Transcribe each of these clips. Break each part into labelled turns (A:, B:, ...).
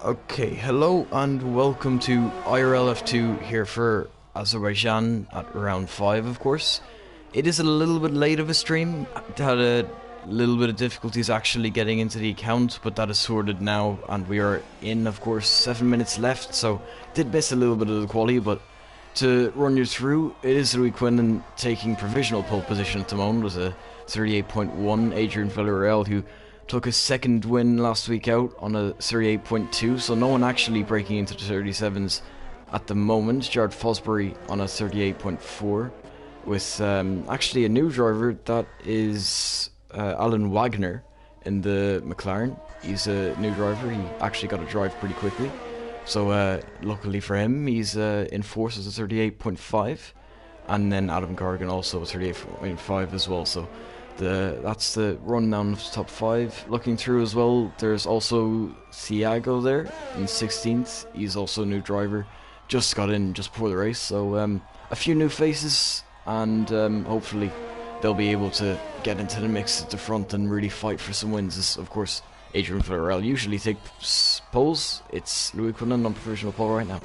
A: Okay, hello and welcome to IRL F2 here for Azerbaijan at round 5, of course. It is a little bit late of a stream. Had a little bit of difficulties actually getting into the account, but that is sorted now and we are in, of course, 7 minutes left, so did miss a little bit of the quality, but to run you through, it is Louis Quinlan taking provisional pole position at the moment with a 38.1, Adrian Villarreal, who took his second win last week out on a 38.2, so no one actually breaking into the 37s at the moment. Jared Fosbury on a 38.4 with actually a new driver, that is Alan Wagner in the McLaren. He's a new driver, he actually got a drive pretty quickly, so luckily for him he's in fourth as a 38.5, and then Adam Corrigan also a 38.5 as well, so that's the rundown of the top 5. Looking through as well, there's also Thiago there in 16th. He's also a new driver, just got in just before the race, so a few new faces, and hopefully they'll be able to get into the mix at the front and really fight for some wins. As of course Adrian Villarreal usually takes poles, it's Louis Quinlan on provisional pole right now.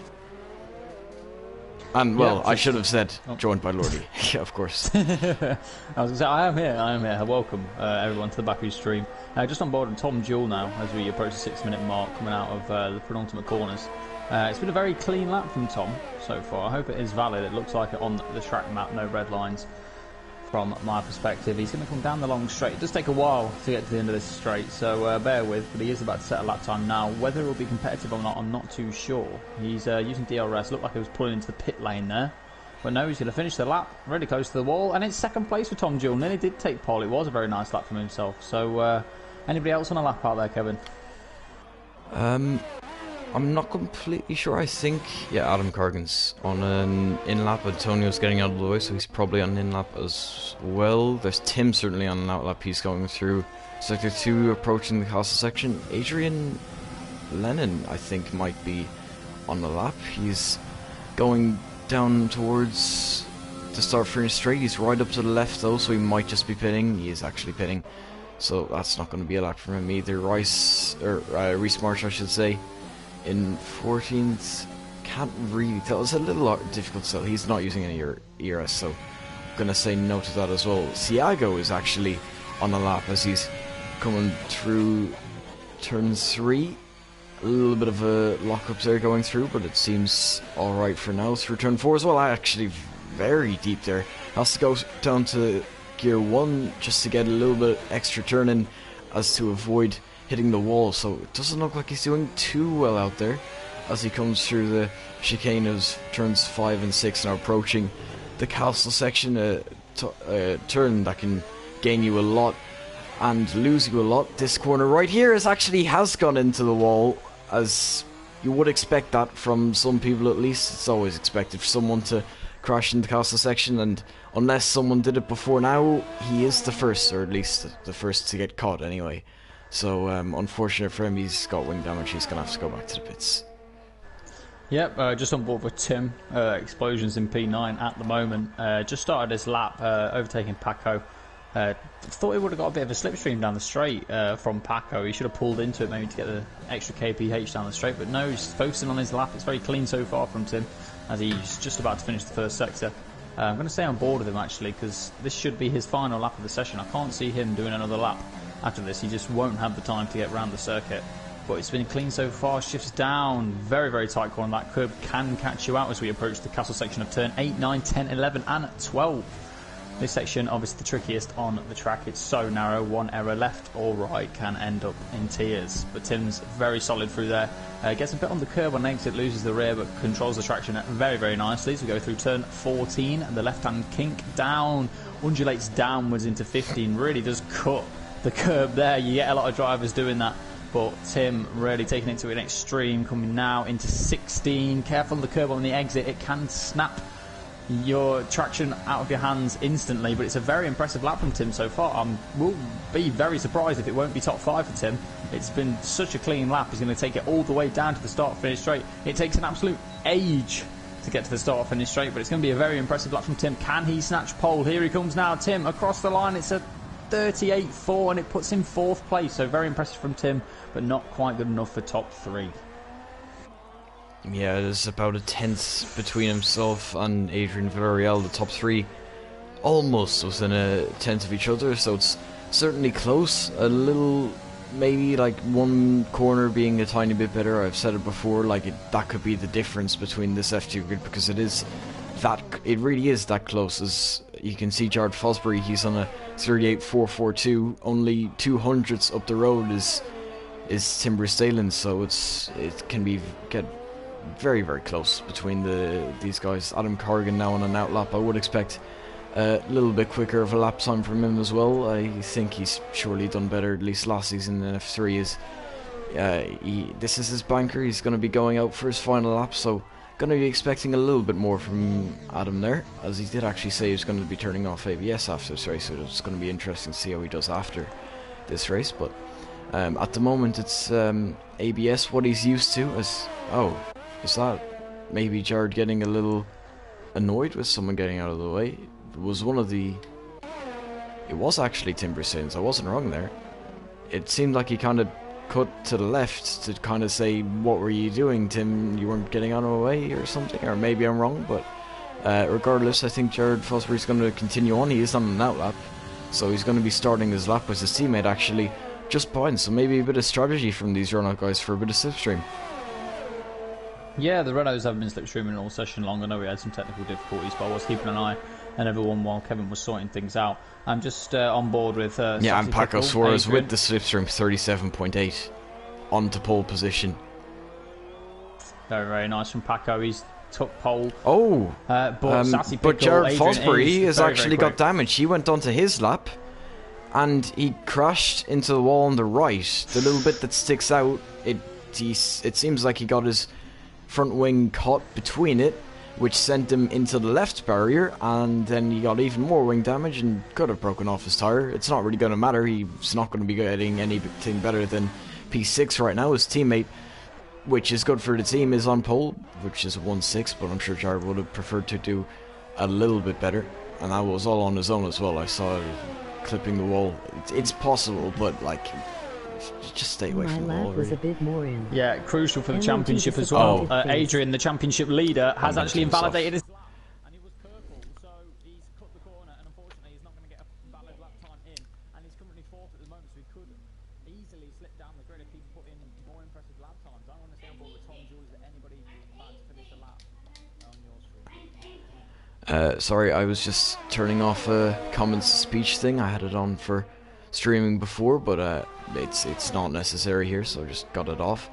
A: And, well, yeah, I should have said, joined by Lordy. Yeah, of course.
B: I was going to say, I am here. Welcome, everyone, to the Baku stream. Just on board with Tom Jewell now, as we approach the 6-minute mark, coming out of the penultimate corners. It's been a very clean lap from Tom so far. I hope it is valid. It looks like it on the track map, no red lines from my perspective. He's going to come down the long straight. It does take a while to get to the end of this straight, so bear with, but he is about to set a lap time now. Whether it will be competitive or not, I'm not too sure. He's using DRS. Looked like he was pulling into the pit lane there, but no, he's going to finish the lap really close to the wall, and it's second place for Tom Jewell. Nearly did take pole. It was a very nice lap from himself. So anybody else on a lap out there, Kevin?
A: I'm not completely sure. I think, yeah, Adam Corrigan's on an in-lap. Antonio's getting out of the way, so he's probably on an in-lap as well. There's Tim certainly on an out-lap. He's going through Sector 2, approaching the castle section. Adrian Lennon, I think, might be on the lap. He's going down towards the start-finish straight. He's right up to the left, though, so he might just be pitting. He is actually pitting, so that's not going to be a lap for him either. Reese Marsh, I should say, in 14th, can't really tell. It's a little difficult to tell. He's not using any ERS, so I'm going to say no to that as well. Thiago is actually on the lap as he's coming through turn 3. A little bit of a lock-up there going through, but it seems alright for now. Through turn 4 as well, actually very deep there. Has to go down to gear 1 just to get a little bit extra turn in as to avoid hitting the wall, so it doesn't look like he's doing too well out there as he comes through the chicane of turns 5 and 6 now approaching the castle section, a turn that can gain you a lot and lose you a lot. This corner right here has gone into the wall, as you would expect that from some people at least. It's always expected for someone to crash in the castle section, and unless someone did it before now, he is the first, or at least the first to get caught anyway. So, unfortunate for him, he's got wing damage. He's going to have to go back to the pits.
B: Yep, just on board with Tim. Explosions in P9 at the moment. Just started his lap, overtaking Paco. Thought he would have got a bit of a slipstream down the straight from Paco. He should have pulled into it maybe to get the extra kph down the straight, but no, he's focusing on his lap. It's very clean so far from Tim, as he's just about to finish the first sector. I'm going to stay on board with him, actually, because this should be his final lap of the session. I can't see him doing another lap after this. He just won't have the time to get around the circuit, but it's been clean so far. Shifts down, very, very tight corner. That curb can catch you out as we approach the castle section of turn 8, 9, 10, 11 and 12. This section, obviously the trickiest on the track. It's so narrow, one error left or right can end up in tears, but Tim's very solid through there. Gets a bit on the curb on exit, loses the rear, but controls the traction very, very nicely. So we go through turn 14, and the left-hand kink down, undulates downwards into 15, really does cut the curb there. You get a lot of drivers doing that, but Tim really taking it to an extreme, coming now into 16. Careful on the curb on the exit, it can snap your traction out of your hands instantly, but it's a very impressive lap from Tim so far. I will be very surprised if it won't be top 5 for Tim. It's been such a clean lap. He's going to take it all the way down to the start finish straight. It takes an absolute age to get to the start finish straight, but it's going to be a very impressive lap from Tim. Can he snatch pole? Here he comes now, Tim across the line. It's a 38.4 and it puts him 4th place, so very impressive from Tim, but not quite good enough for top 3.
A: Yeah, there's about a tenth between himself and Adrian Villarreal, the top three, almost within a tenth of each other, so it's certainly close. A little, maybe like one corner being a tiny bit better. I've said it before, like that could be the difference between this F2 grid, because it really is that close. As you can see, Jared Fosbury, he's on a 38.442, only 200ths up the road is Timber Stalin, so it can get very, very close between these guys. Adam Corrigan now on an outlap. I would expect a little bit quicker of a lap time from him as well. I think he's surely done better, at least last season, in F3. This is his banker. He's going to be going out for his final lap, so going to be expecting a little bit more from Adam there, as he did actually say he's going to be turning off ABS after this race, so it's going to be interesting to see how he does after this race. But at the moment it's ABS, what he's used to. Is that maybe Jared getting a little annoyed with someone getting out of the way? It was actually Timber Sins, I wasn't wrong there. It seemed like he kind of cut to the left to kind of say, what were you doing, Tim? You weren't getting out of the way or something, or maybe I'm wrong, but regardless, I think Jared Fosbury's going to continue on. He is on an outlap, so he's going to be starting his lap with his teammate actually just behind, so maybe a bit of strategy from these Renault guys for a bit of slipstream.
B: Yeah, the Renaults haven't been slipstreaming all session long. I know we had some technical difficulties, but I was keeping an eye on everyone while Kevin was sorting things out. I'm just on board with
A: yeah, and Paco Suarez with the slipstream 37.8 onto pole position.
B: Very, very nice from Paco. He's took pole.
A: Oh,
B: but
A: Jared Fosbury has actually got damage. He went onto his lap and he crashed into the wall on the right. The little bit that sticks out, it seems like he got his front wing caught between it, which sent him into the left barrier, and then he got even more wing damage and could have broken off his tyre. It's not really going to matter. He's not going to be getting anything better than P6 right now. His teammate, which is good for the team, is on pole, which is 1.6, but I'm sure Jared would have preferred to do a little bit better, and that was all on his own as well. I saw it clipping the wall. It's possible, but like, just stay away from the wall.
C: Was a bit more in.
B: Yeah, crucial for the championship as well. Adrian, the championship leader, has actually invalidated his lap, and he was purple, so he's cut the corner, and unfortunately he's not going to get a valid lap time in, and he's currently fourth at the moment, so he could easily slip down the grid if he put in more impressive lap times. I want to see on board with Tom Jules that anybody plans to finish a lap on your stream.
A: Sorry, I was just turning off a comments speech thing. I had it on for streaming before, but it's not necessary here, so I just got it off.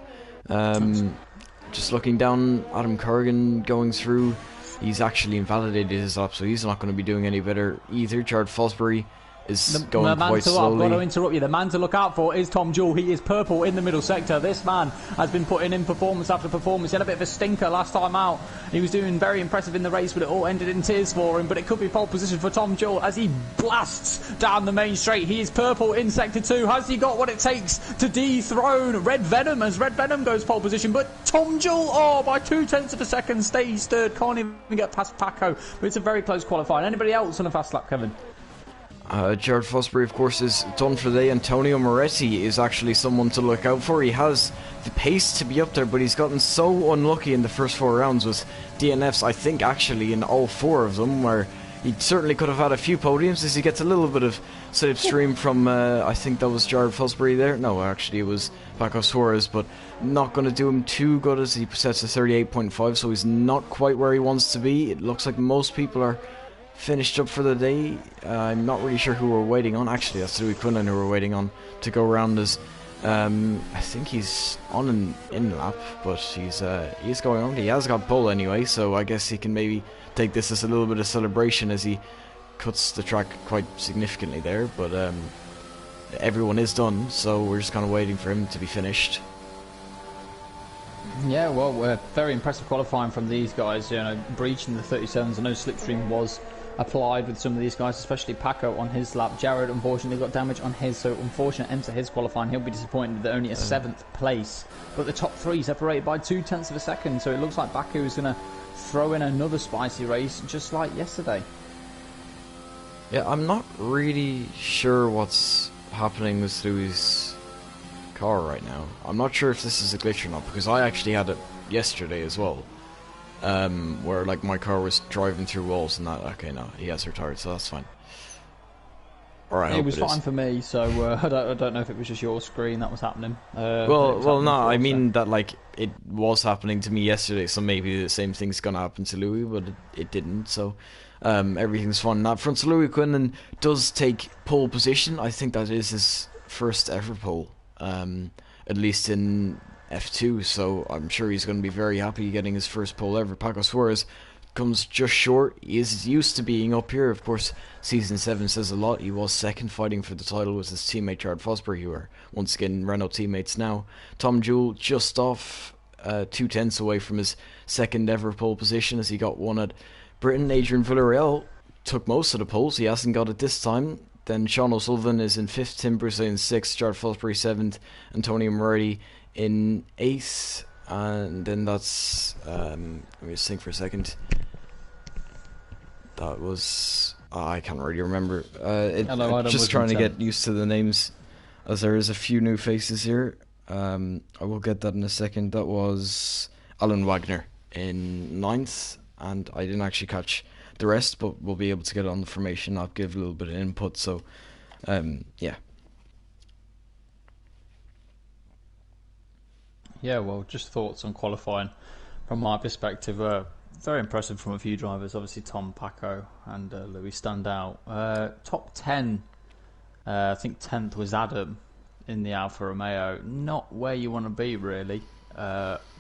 A: Just looking down, Adam Corrigan going through, he's actually invalidated his lap, so he's not going to be doing any better either. Jared Fosbury is going quite slowly.
B: I've got to interrupt you. The man to look out for is Tom Jewell. He is purple in the middle sector. This man has been putting in performance after performance. He had a bit of a stinker last time out. He was doing very impressive in the race, but it all ended in tears for him. But it could be pole position for Tom Jewell as he blasts down the main straight. He is purple in sector 2. Has he got what it takes to dethrone Red Venom as Red Venom goes pole position? But Tom Jewell, by 0.2 of a second, stays third. Can't even get past Paco. But it's a very close qualifying. Anybody else on a fast lap, Kevin?
A: Jared Fosbury, of course, is done for the day. Antonio Moretti is actually someone to look out for. He has the pace to be up there, but he's gotten so unlucky in the first 4 rounds with DNFs, I think actually in all 4 of them, where he certainly could have had a few podiums as he gets a little bit of slipstream from, I think that was Jared Fosbury there. No, actually it was Paco Suarez, but not going to do him too good as he sets a 38.5, so he's not quite where he wants to be. It looks like most people are finished up for the day. I'm not really sure who we're waiting on. Actually, that's Louis Quinlan who we're waiting on to go around as I think he's on an in-lap, but he's going on. He has got pole anyway, so I guess he can maybe take this as a little bit of celebration as he cuts the track quite significantly there, but everyone is done, so we're just kind of waiting for him to be finished.
B: Yeah, well, very impressive qualifying from these guys, you know, breaching the 37s. I know slipstream was applied with some of these guys, especially Paco on his lap. Jared unfortunately got damage on his, so unfortunate end to his qualifying. He'll be disappointed that only a 7th place, but the top 3 separated by 0.2 of a second, so it looks like Baku is going to throw in another spicy race just like yesterday.
A: Yeah, I'm not really sure what's happening with Louis' car right now. I'm not sure if this is a glitch or not, because I actually had yesterday as well, where like my car was driving through walls and that. Okay, no, he has retired, so that's fine. Or I hope
B: it was fine
A: is.
B: for me, so I don't know if it was just your screen that was happening.
A: Well, no, I mean that like it was happening to me yesterday, so maybe the same thing's gonna happen to Louis, but it didn't. So everything's fine. Now, front so Louis Quinlan does take pole position. I think that is his first ever pole, at least in F2. So I'm sure he's going to be very happy getting his first pole ever. Paco Suarez comes just short. He is used to being up here. Of course, Season 7 says a lot. He was second fighting for the title with his teammate Jared Fosbury, who are once again Renault teammates now. Tom Jewell just off 2/10 away from his second ever pole position as he got one at Britain. Adrian Villarreal took most of the poles. He hasn't got it this time. Then Sean O'Sullivan is in 5th, Tim Brusset in 6th, Jared Fosbury 7th, Antonio Moretti in 8th. And then that's, let me just think for a second. That was, I can't really remember. Just trying to get used to the names, as there is a few new faces here. I will get that in a second. That was Alan Wagner in 9th, and I didn't actually catch the rest, but we'll be able to get it on the formation. I'll give a little bit of input, so, yeah.
B: Yeah, well, just thoughts on qualifying from my perspective. Very impressive from a few drivers. Obviously, Tom, Paco, and Louis stand out. Top 10, I think 10th was Adam in the Alfa Romeo. Not where you want to be, really.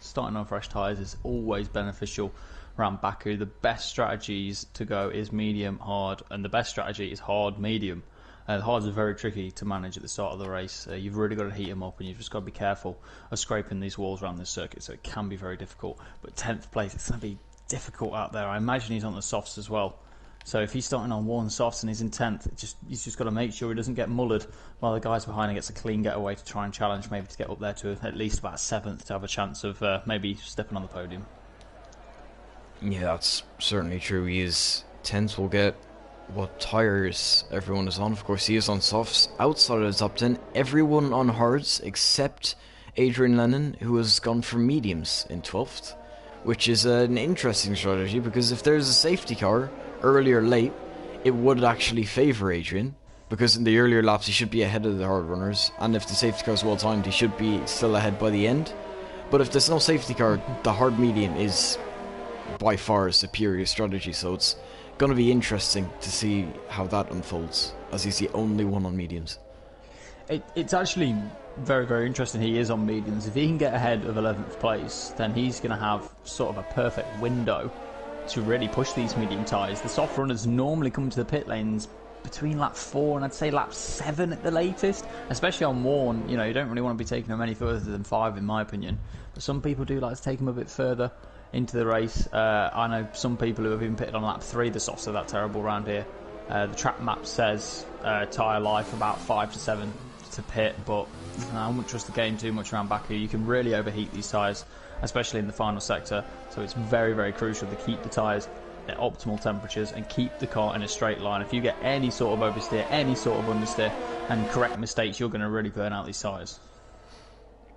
B: Starting on fresh tyres is always beneficial around Baku. The best strategies to go is medium, hard, and the best strategy is hard, medium. The hards are very tricky to manage at the start of the race. You've really got to heat them up, and you've just got to be careful of scraping these walls around this circuit, so it can be very difficult. But 10th place, it's going to be difficult out there. I imagine he's on the softs as well. So if he's starting on one softs and he's in 10th, he's just got to make sure he doesn't get mullered while the guys behind him gets a clean getaway to try and challenge, maybe to get up there to at least about 7th to have a chance of maybe stepping on the podium.
A: Yeah, that's certainly true. He is 10th. Will get what tyres everyone is on. Of course, he is on softs. Outside of the top 10, everyone on hards except Adrian Lennon, who has gone for mediums in 12th, which is an interesting strategy, because if there's a safety car early or late, it would actually favour Adrian, because in the earlier laps he should be ahead of the hard runners, and if the safety car is well timed, he should be still ahead by the end. But if there's no safety car, the hard medium is by far a superior strategy, so it's going to be interesting to see how that unfolds, as he's the only one on mediums.
B: It's actually very, very interesting. He is on mediums. If he can get ahead of 11th place, then he's going to have sort of a perfect window to really push these medium tyres. The soft runners normally come to the pit lanes between lap 4 and I'd say lap 7 at the latest, especially on worn. You know, you don't really want to be taking them any further than 5 in my opinion, but some people do like to take them a bit further into the race. I know some people who have been pitted on lap 3. The softs are that terrible around here. The track map says tyre life about 5 to 7 to pit, but I wouldn't trust the game too much around Baku. You can really overheat these tyres, especially in the final sector, so it's very, very crucial to keep the tyres at optimal temperatures and keep the car in a straight line. If you get any sort of oversteer, any sort of understeer, and correct mistakes, you're going to really burn out these tyres.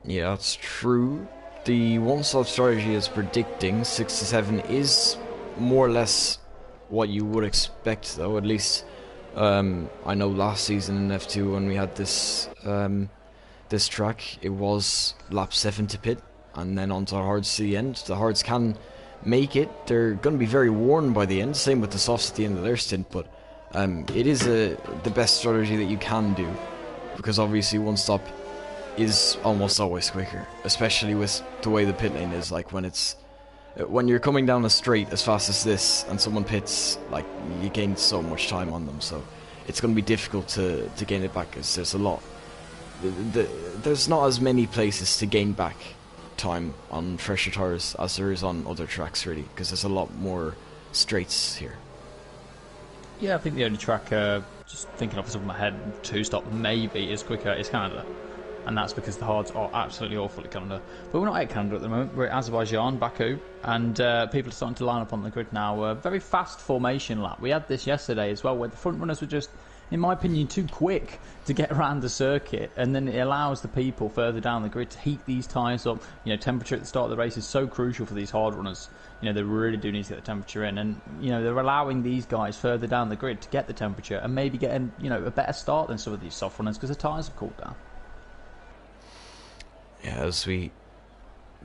A: Yeah, that's true. The one-stop strategy is predicting 6 to 7 is more or less what you would expect, though. At least I know last season in F2 when we had this this track, it was lap 7 to pit and then onto the hards to the end. The hards can make it. They're going to be very worn by the end, same with the softs at the end of their stint, but it is the best strategy that you can do, because obviously one stop is almost always quicker, especially with the way the pit lane is. Like when you're coming down a straight as fast as this and someone pits, like, you gain so much time on them, so it's going to be difficult to gain it back, because there's a lot. There's not as many places to gain back time on fresher tyres as there is on other tracks, really, because there's a lot more straights here.
B: Yeah, I think the only track, just thinking off the top of my head, 2-stop maybe is quicker, is Canada. And that's because the hards are absolutely awful at Canada. But we're not at Canada at the moment, we're at Azerbaijan, Baku, and people are starting to line up on the grid now. Very fast formation lap. We had this yesterday as well, where the front runners were just in my opinion, too quick to get around the circuit, and then it allows the people further down the grid to heat these tyres up. You know, temperature at the start of the race is so crucial for these hard runners. You know, they really do need to get the temperature in, and you know, they're allowing these guys further down the grid to get the temperature and maybe get a better start than some of these soft runners because the tyres have cooled down.
A: Yeah, as we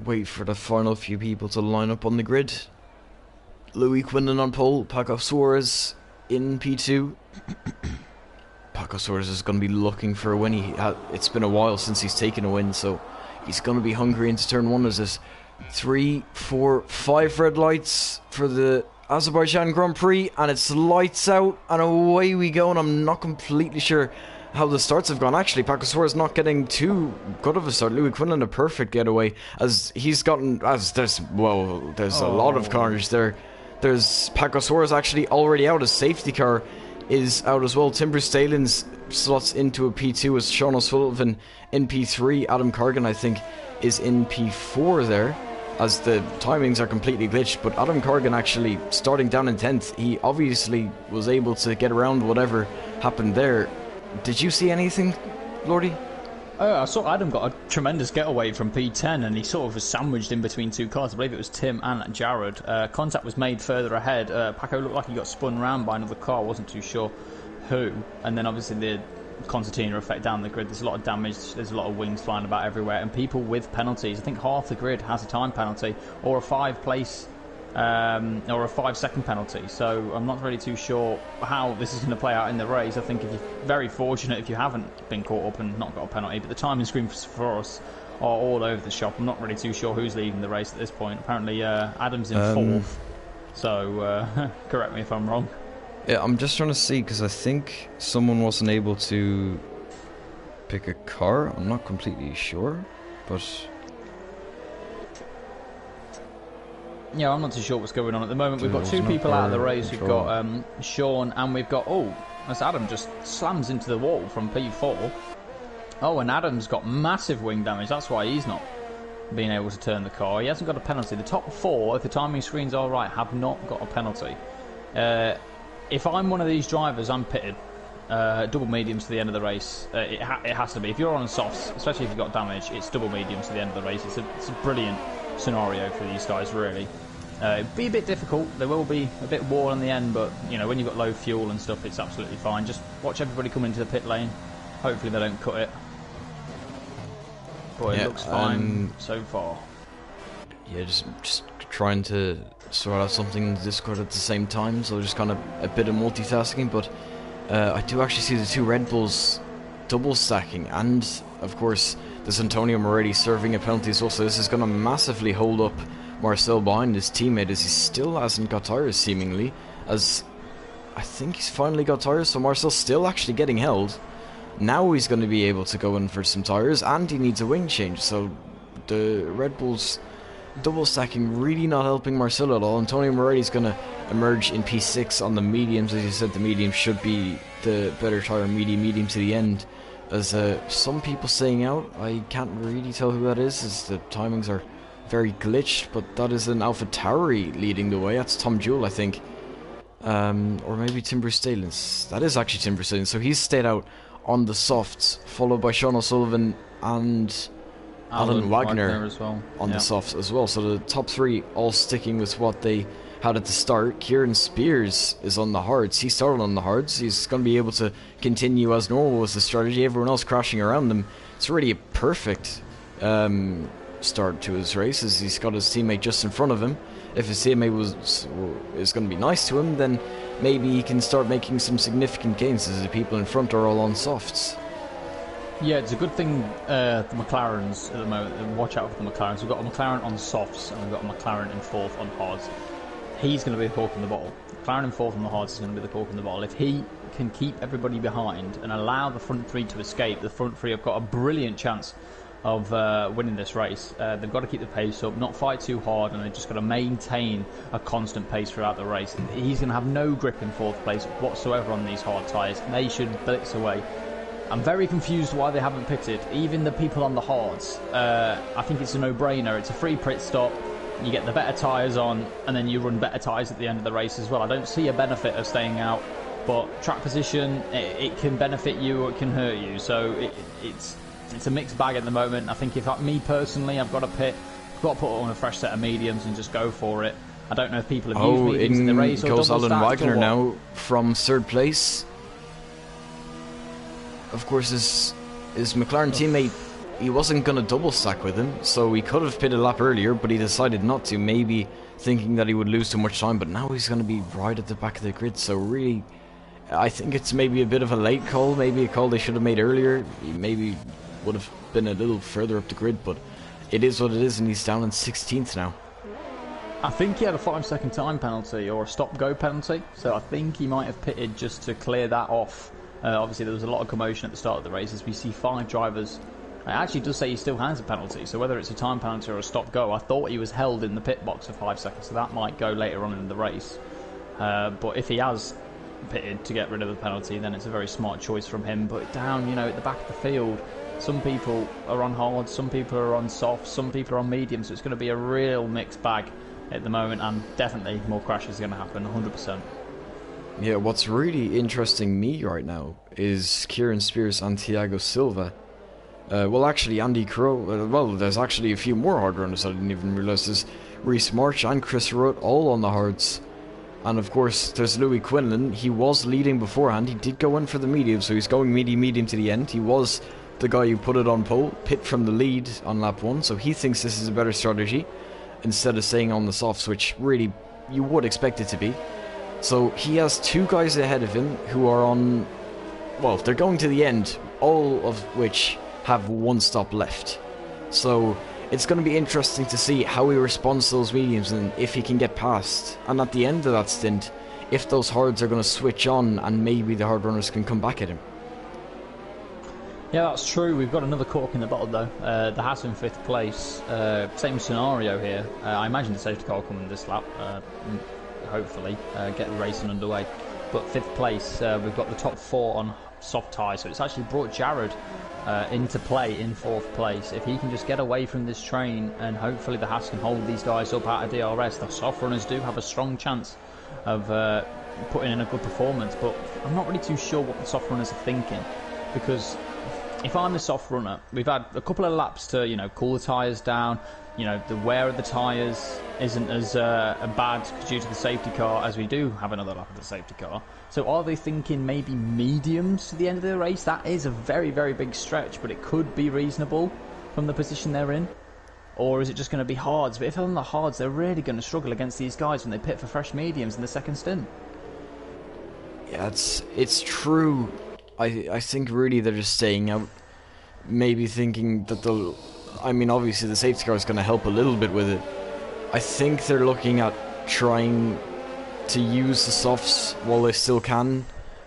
A: wait for the final few people to line up on the grid. Louis Quinlan on pole, Paco Suarez in P2. Paco Suarez is going to be looking for a win. It's been a while since he's taken a win, so he's going to be hungry into turn 1 as there's 3, 4, 5 red lights for the Azerbaijan Grand Prix, and it's lights out and away we go. And I'm not completely sure how the starts have gone. Actually, Paco Suarez not getting too good of a start. Louis Quinlan a perfect getaway, as he's gotten, there's a lot of cars there. There's Paco Suarez actually already out. His safety car is out as well. Tim Bruce-Stalen's slots into a P2 as Sean O'Sullivan in P3. Adam Cargan, I think, is in P4 there, as the timings are completely glitched. But Adam Cargan actually starting down in 10th. He obviously was able to get around whatever happened there. Did you see anything, Lordy?
B: I saw Adam got a tremendous getaway from P10, and he sort of was sandwiched in between two cars. I believe it was Tim and Jared. Contact was made further ahead. Paco looked like he got spun round by another car, wasn't too sure who. And then obviously the concertina effect down the grid. There's a lot of damage, there's a lot of wings flying about everywhere, and people with penalties. I think half the grid has a time penalty or a 5-place or a 5-second penalty, so I'm not really too sure how this is going to play out in the race. I think if you're very fortunate if you haven't been caught up and not got a penalty, but the timing screens for us are all over the shop. I'm not really too sure who's leading the race at this point. Apparently Adam's in 4th, so correct me if I'm wrong.
A: Yeah, I'm just trying to see, because I think someone wasn't able to pick a car. I'm not completely sure, but
B: yeah, I'm not too sure what's going on at the moment. We've got 2 people out of the race. We've got Sean, and we've got, as Adam just slams into the wall from P4. Oh, and Adam's got massive wing damage. That's why he's not being able to turn the car. He hasn't got a penalty. The top 4, if the timing screen's all right, have not got a penalty. If I'm one of these drivers, I'm pitted. Double mediums to the end of the race. It has to be. If you're on softs, especially if you've got damage, it's double mediums to the end of the race. It's a brilliant scenario for these guys, really. It'd be a bit difficult. There will be a bit war in the end, but you know, when you've got low fuel and stuff, it's absolutely fine. Just watch everybody come into the pit lane. Hopefully they don't cut it. But it looks fine so far.
A: Yeah, just trying to sort out something in the Discord at the same time, so just kind of a bit of multitasking. But I do actually see the 2 Red Bulls double stacking, and of course there's Antonio Moretti serving a penalty as well, so this is going to massively hold up Marcel behind his teammate, as he still hasn't got tyres seemingly, as I think he's finally got tyres, so Marcel's still actually getting held. Now he's going to be able to go in for some tyres, and he needs a wing change, so the Red Bulls double stacking really not helping Marcel at all. Antonio Moretti's going to emerge in P6 on the mediums. As you said, the mediums should be the better tyre, medium to the end, as some people staying out. I can't really tell who that is, as the timings are very glitched, but that is an Alpha Tauri leading the way. That's Tom Jewell, I think, or maybe Tim Bruce-Stalens. That is actually Tim Bruce-Stalens, so he's stayed out on the softs, followed by Sean O'Sullivan and Alan Wagner
B: as well
A: on the softs as well. So the top 3 all sticking with what they had at the start. Kieran Spears is on the hards. He started on the hards. He's going to be able to continue as normal was the strategy. Everyone else crashing around them. It's really a perfect start to his race, as he's got his teammate just in front of him. If his teammate is going to be nice to him, then maybe he can start making some significant gains, as the people in front are all on softs.
B: Yeah, it's a good thing the McLarens at the moment. Watch out for the McLarens. We've got a McLaren on softs, and we've got a McLaren in 4th on hards. He's going to be the cork in the bottle. McLaren in 4th on the hards is going to be the cork in the bottle. If he can keep everybody behind and allow the front 3 to escape, the front 3 have got a brilliant chance of winning this race. They've got to keep the pace up, not fight too hard, and they've just got to maintain a constant pace throughout the race. He's going to have no grip in 4th place whatsoever on these hard tyres. They should blitz away. I'm very confused why they haven't pitted. Even the people on the hards, I think it's a no-brainer. It's a free pit stop. You get the better tyres on, and then you run better tyres at the end of the race as well. I don't see a benefit of staying out But track position, it can benefit you or it can hurt you. So it's a mixed bag at the moment. I think if me personally, I've got to pit, I've got to put on a fresh set of mediums and just go for it. I don't know if people have used mediums in the race or
A: goes
B: double
A: Alan
B: stacked
A: Wagner
B: or what.
A: now from third place. Of course, his McLaren teammate, he wasn't going to double stack with him, so he could have pitted a lap earlier, but he decided not to, maybe thinking that he would lose too much time, but now he's going to be right at the back of the grid, so really, I think it's maybe a bit of a late call, maybe a call they should have made earlier. He maybe would have been a little further up the grid, but it is what it is, and he's down in 16th now.
B: I think he had a 5-second time penalty or a stop-go penalty, so I think he might have pitted just to clear that off. Obviously, there was a lot of commotion at the start of the race as we see 5 drivers. It actually does say he still has a penalty, so whether it's a time penalty or a stop-go, I thought he was held in the pit box for 5 seconds, so that might go later on in the race. But if he has pitted to get rid of the penalty, then it's a very smart choice from him. But down, at the back of the field, some people are on hard, some people are on soft, some people are on medium, so it's going to be a real mixed bag at the moment, and definitely more crashes are going to happen, 100%.
A: Yeah, what's really interesting me right now is Kieran Spears and Thiago Silva. Well, actually, Andy Crow. Well, there's actually a few more hard runners I didn't even realise. There's Reece March and Chris Rudd all on the hards. And of course, there's Louis Quinlan. He was leading beforehand. He did go in for the medium, so he's going medium to the end. He was the guy who put it on pole, pit from the lead on lap 1, so he thinks this is a better strategy instead of staying on the softs, which really you would expect it to be. So he has 2 guys ahead of him who are on, well, they're going to the end, all of which have 1 stop left. So it's going to be interesting to see how he responds to those mediums and if he can get past. And at the end of that stint, if those hards are going to switch on and maybe the hard runners can come back at him.
B: Yeah, that's true. We've got another cork in the bottle, though. The Haas in 5th place. Same scenario here. I imagine the safety car will come in this lap. Hopefully, get the racing underway. But 5th place, we've got the top 4 on soft tyres. So it's actually brought Jared into play in 4th place. If he can just get away from this train, and hopefully the Haas can hold these guys up out of DRS, the soft runners do have a strong chance of putting in a good performance. But I'm not really too sure what the soft runners are thinking, because if I'm the soft runner, we've had a couple of laps to, cool the tyres down. The wear of the tyres isn't as bad due to the safety car as we do have another lap of the safety car. So are they thinking maybe mediums to the end of the race? That is a very, very big stretch, but it could be reasonable from the position they're in. Or is it just going to be hards? But if they're on the hards, they're really going to struggle against these guys when they pit for fresh mediums in the second stint.
A: Yeah, it's true. I think really they're just staying out, maybe thinking that they'll... I mean, obviously the safety car is going to help a little bit with it. I think they're looking at trying to use the softs while they still can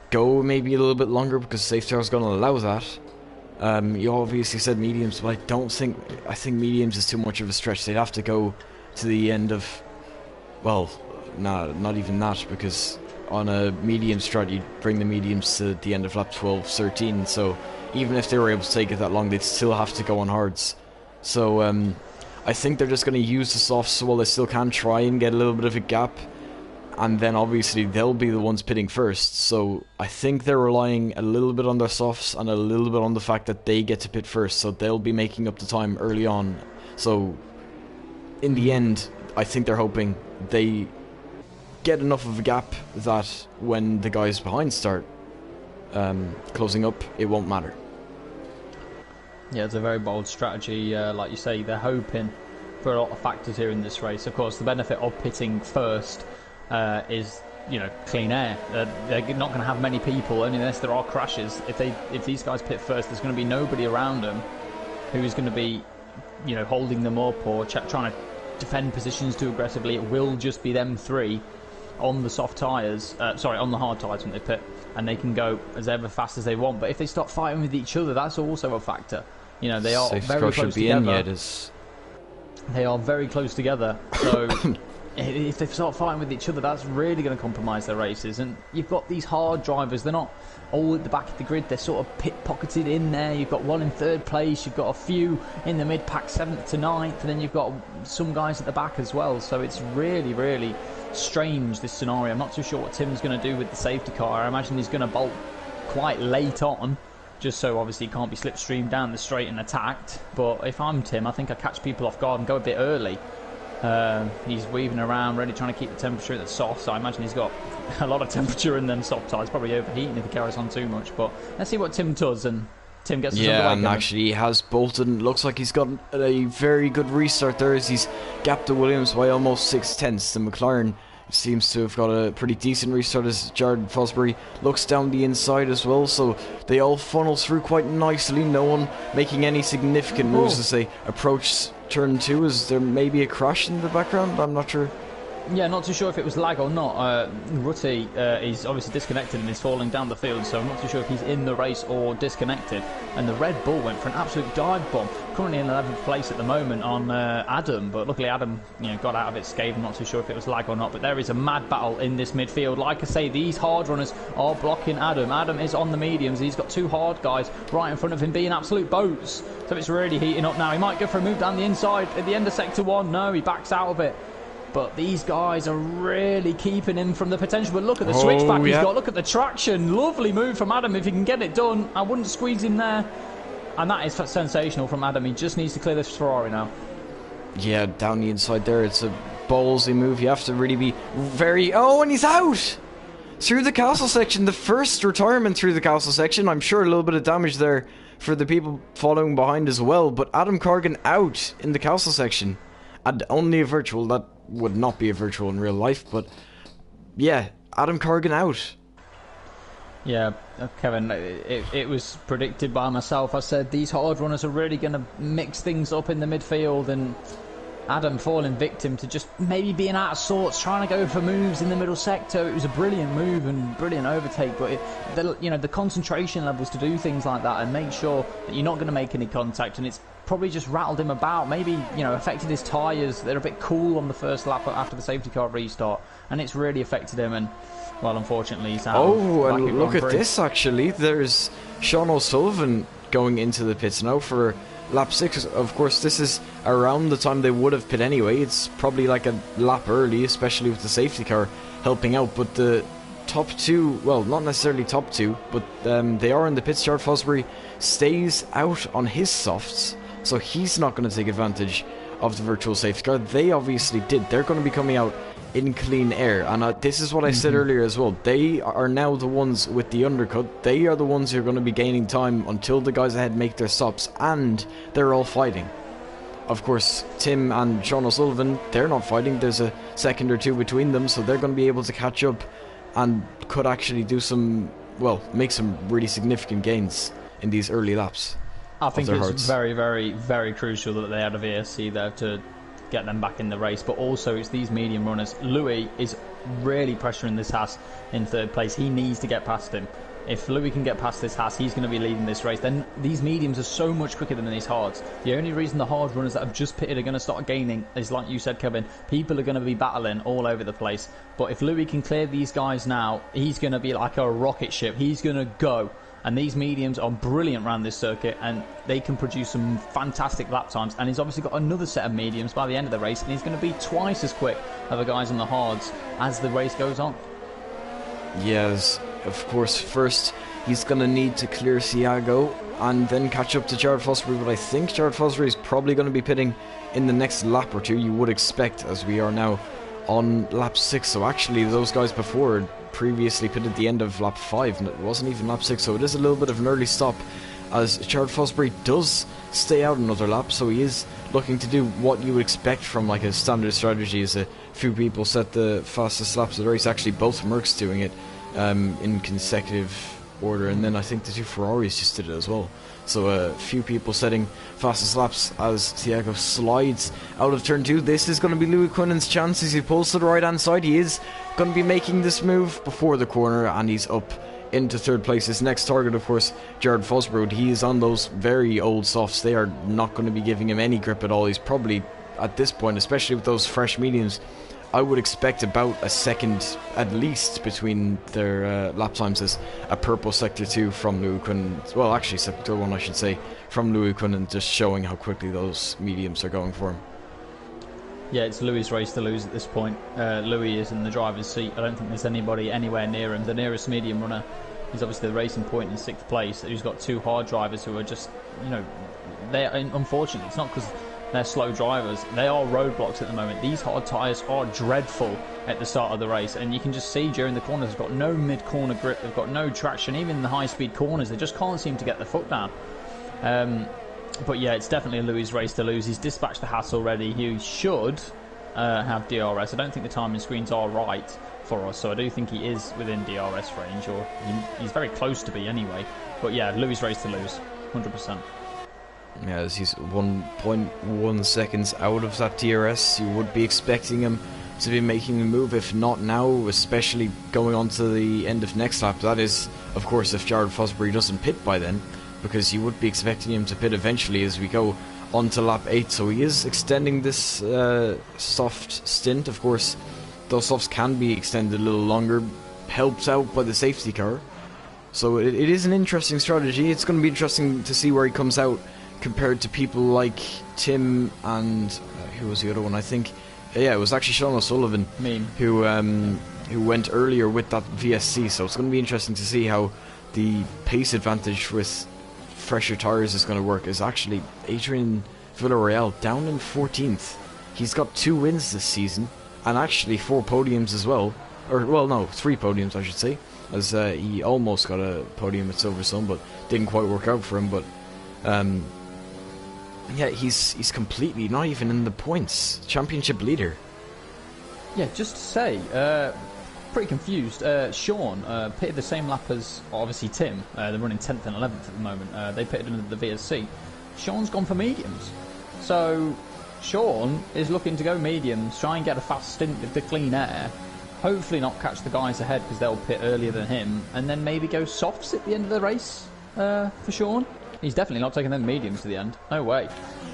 A: go maybe a little bit longer, because safety car is going to allow that. You obviously said mediums, but I think mediums is too much of a stretch. They'd have to go to the end of... Well, not even that, because on a medium strat, you'd bring the mediums to the end of lap 12, 13, so even if they were able to take it that long, they'd still have to go on hards. So I think they're just going to use the softs while they still can, try and get a little bit of a gap, and then obviously they'll be the ones pitting first. So I think they're relying a little bit on their softs and a little bit on the fact that they get to pit first, so they'll be making up the time early on. So in the end, I think they're hoping they get enough of a gap that when the guys behind start closing up, it won't matter.
B: Yeah, it's a very bold strategy. Like you say, they're hoping for a lot of factors here in this race. Of course, the benefit of pitting first is, clean air. They're not going to have many people, only unless there are crashes. If these guys pit first, there's going to be nobody around them who is going to be, holding them up or trying to defend positions too aggressively. It will just be them 3 on the soft tyres, on the hard tyres when they pit, and they can go as ever fast as they want. But if they start fighting with each other, that's also a factor. They are very close together. They are very close together, so if they start fighting with each other, that's really going to compromise their races. And you've got these hard drivers, they're not all at the back of the grid, they're sort of pit-pocketed in there. You've got one in 3rd place, you've got a few in the mid-pack 7th to 9th, and then you've got some guys at the back as well. So it's really, really strange, this scenario. I'm not too sure what Tim's going to do with the safety car. I imagine he's going to bolt quite late on, just so obviously he can't be slipstreamed down the straight and attacked. But if I'm Tim, I think I catch people off guard and go a bit early. He's weaving around, really trying to keep the temperature at the soft, so I imagine he's got a lot of temperature in them soft tires, probably overheating if he carries on too much. But let's see what Tim does, and Tim gets us
A: yeah, and actually he has bolted. Looks like he's got a very good restart there as he's gapped the Williams by almost 6/10. The McLaren seems to have got a pretty decent restart as Jared Fosbury looks down the inside as well, so they all funnel through quite nicely, no one making any significant moves as they approach turn 2. Is there maybe a crash in the background? I'm not sure.
B: Yeah, not too sure if it was lag or not. Rutty is obviously disconnected and is falling down the field, so I'm not too sure if he's in the race or disconnected. And the Red Bull went for an absolute dive bomb. Currently in 11th place at the moment on Adam, but luckily Adam got out of it scathed. I'm not too sure if it was lag or not, but there is a mad battle in this midfield. Like I say, these hard runners are blocking Adam. Adam is on the mediums. He's got 2 hard guys right in front of him being absolute boats. So it's really heating up now. He might go for a move down the inside at the end of sector 1. No, he backs out of it. But these guys are really keeping him from the potential. But look at the switchback he's got. Look at the traction. Lovely move from Adam. If he can get it done, I wouldn't squeeze him there. And that is sensational from Adam. He just needs to clear this Ferrari now. Yeah,
A: down the inside there. It's a ballsy move. You have to really be very... Oh, and he's out! Through the castle section. The first retirement through the castle section. I'm sure a little bit of damage there for the people following behind as well. But Adam Corrigan out in the castle section. And only a virtual. That would not be a virtual in real life, but yeah, Adam Corrigan out.
B: Yeah, Kevin, it was predicted by myself. I said these hard runners are really going to mix things up in the midfield, and Adam falling victim to just maybe being out of sorts, trying to go for moves in the middle sector. It was a brilliant move and brilliant overtake, but the concentration levels to do things like that and make sure that you're not going to make any contact, and it's probably just rattled him about, maybe affected his tyres. They're a bit cool on the first lap after the safety car restart, and it's really affected him, and well, unfortunately he's out.
A: Oh, and look at this actually, there's Sean O'Sullivan going into the pits now for lap 6. Of course, this is around the time they would have pit anyway. It's probably like a lap early, especially with the safety car helping out, but the top 2, well, not necessarily top 2, but they are in the pits. Jared Fosbury stays out on his softs, so he's not going to take advantage of the virtual safety car. They obviously did. They're going to be coming out in clean air, and this is what I said earlier as well. They are now the ones with the undercut. They are the ones who are going to be gaining time until the guys ahead make their stops, and they're all fighting. Of course, Tim and Sean O'Sullivan, they're not fighting. There's a second or 2 between them, so they're going to be able to catch up and could actually do some, well, make some really significant gains in these early laps.
B: I think it's very, very, very crucial that they had a VSC there to get them back in the race, but also it's these medium runners. Louis is really pressuring this Haas in 3rd place. He needs to get past him. If Louis can get past this Haas, he's going to be leading this race. Then these mediums are so much quicker than these hards. The only reason the hard runners that have just pitted are going to start gaining is, like you said, Kevin, people are going to be battling all over the place. But if Louis can clear these guys now, he's going to be like a rocket ship. He's going to go. And these mediums are brilliant around this circuit, and they can produce some fantastic lap times. And he's obviously got another set of mediums by the end of the race, and he's going to be twice as quick as the guys on the hards as the race goes on.
A: Yes, of course, first he's going to need to clear Siago and then catch up to Jared Fosbury, but I think Jared Fosbury is probably going to be pitting in the next lap or 2, you would expect, as we are now on lap 6. So actually those guys before previously pitted at the end of lap 5, and it wasn't even lap 6, so it is a little bit of an early stop as Jared Fosbury does stay out another lap, so he is looking to do what you would expect from like a standard strategy, as a few people set the fastest laps of the race. Actually both Mercs doing it in consecutive order, and then I think the 2 Ferraris just did it as well. So a few people setting fastest laps as Thiago slides out of turn 2. This is going to be Louis Quinnan's chance as he pulls to the right hand side. He is going to be making this move before the corner, and he's up into 3rd place. His next target, of course, Jared Fosbury. He is on those very old softs. They are not going to be giving him any grip at all. He's probably, at this point, especially with those fresh mediums, I would expect about a second at least between their lap times as a purple sector 2 from Louis Quinnan. Well, actually sector 1 I should say, from Louis Quinnan, just showing how quickly those mediums are going for him.
B: Yeah, it's Louis' race to lose at this point. Louis is in the driver's seat. I don't think there's anybody anywhere near him. The nearest medium runner is obviously the Racing Point in 6th place, who's got 2 hard drivers who are just, you know, they're unfortunately, it's not because they're slow drivers. They are roadblocks at the moment. These hard tyres are dreadful at the start of the race, and you can just see during the corners, they've got no mid-corner grip, they've got no traction. Even in the high-speed corners, they just can't seem to get the foot down. But yeah, it's definitely a Louis' race to lose. He's dispatched the Haas already. He should have DRS. I don't think the timing screens are right for us, so I do think he is within DRS range, or he's very close to be anyway. But yeah, Louis' race to lose, 100%.
A: Yeah, as he's 1.1 seconds out of that DRS, you would be expecting him to be making a move, if not now, especially going on to the end of next lap. That is, of course, if Jared Fosbury doesn't pit by then, because you would be expecting him to pit eventually as we go on to lap 8. So he is extending this soft stint. Of course, those softs can be extended a little longer, helped out by the safety car. So it is an interesting strategy. It's going to be interesting to see where he comes out compared to people like Tim and who was the other one? I think, yeah, it was actually Sean O'Sullivan who went earlier with that VSC. So it's going to be interesting to see how the pace advantage with fresher tyres is going to work. Is actually Adrian Villarreal down in 14th. He's got 2 wins this season and actually 4 podiums as well, or well, no, 3 podiums I should say, as he almost got a podium at Silverstone but didn't quite work out for him. But yeah, he's completely not even in the points. Championship leader.
B: Yeah, just to say, pretty confused. Sean pitted the same lap as obviously Tim. They're running 10th and 11th at the moment. They pitted under the VSC. Sean's gone for mediums. So Sean is looking to go mediums, try and get a fast stint with the clean air. Hopefully not catch the guys ahead because they'll pit earlier than him. And then maybe go softs at the end of the race for Sean. He's definitely not taking them mediums to the end. No way.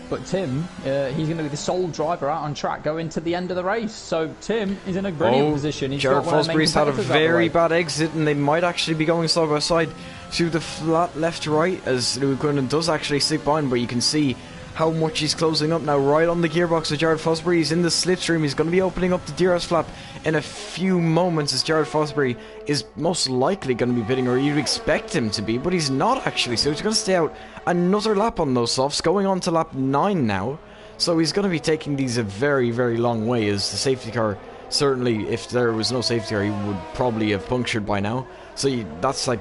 B: But Tim, he's going to be the sole driver out on track going to the end of the race. So Tim is in a brilliant position. He's
A: Jared Fosbury's had a very bad exit, and they might actually be going side by side through the flat left-right as Louis Quinlan does actually stick behind, but you can see how much he's closing up now right on the gearbox of Jared Fosbury. He's in the slipstream. He's going to be opening up the DRS flap in a few moments as Jared Fosbury is most likely going to be pitting, or you'd expect him to be, but he's not actually. So he's going to stay out another lap on those softs, going on to lap 9 now. So he's going to be taking these a very, very long way, as the safety car, certainly if there was no safety car, he would probably have punctured by now. So that's like,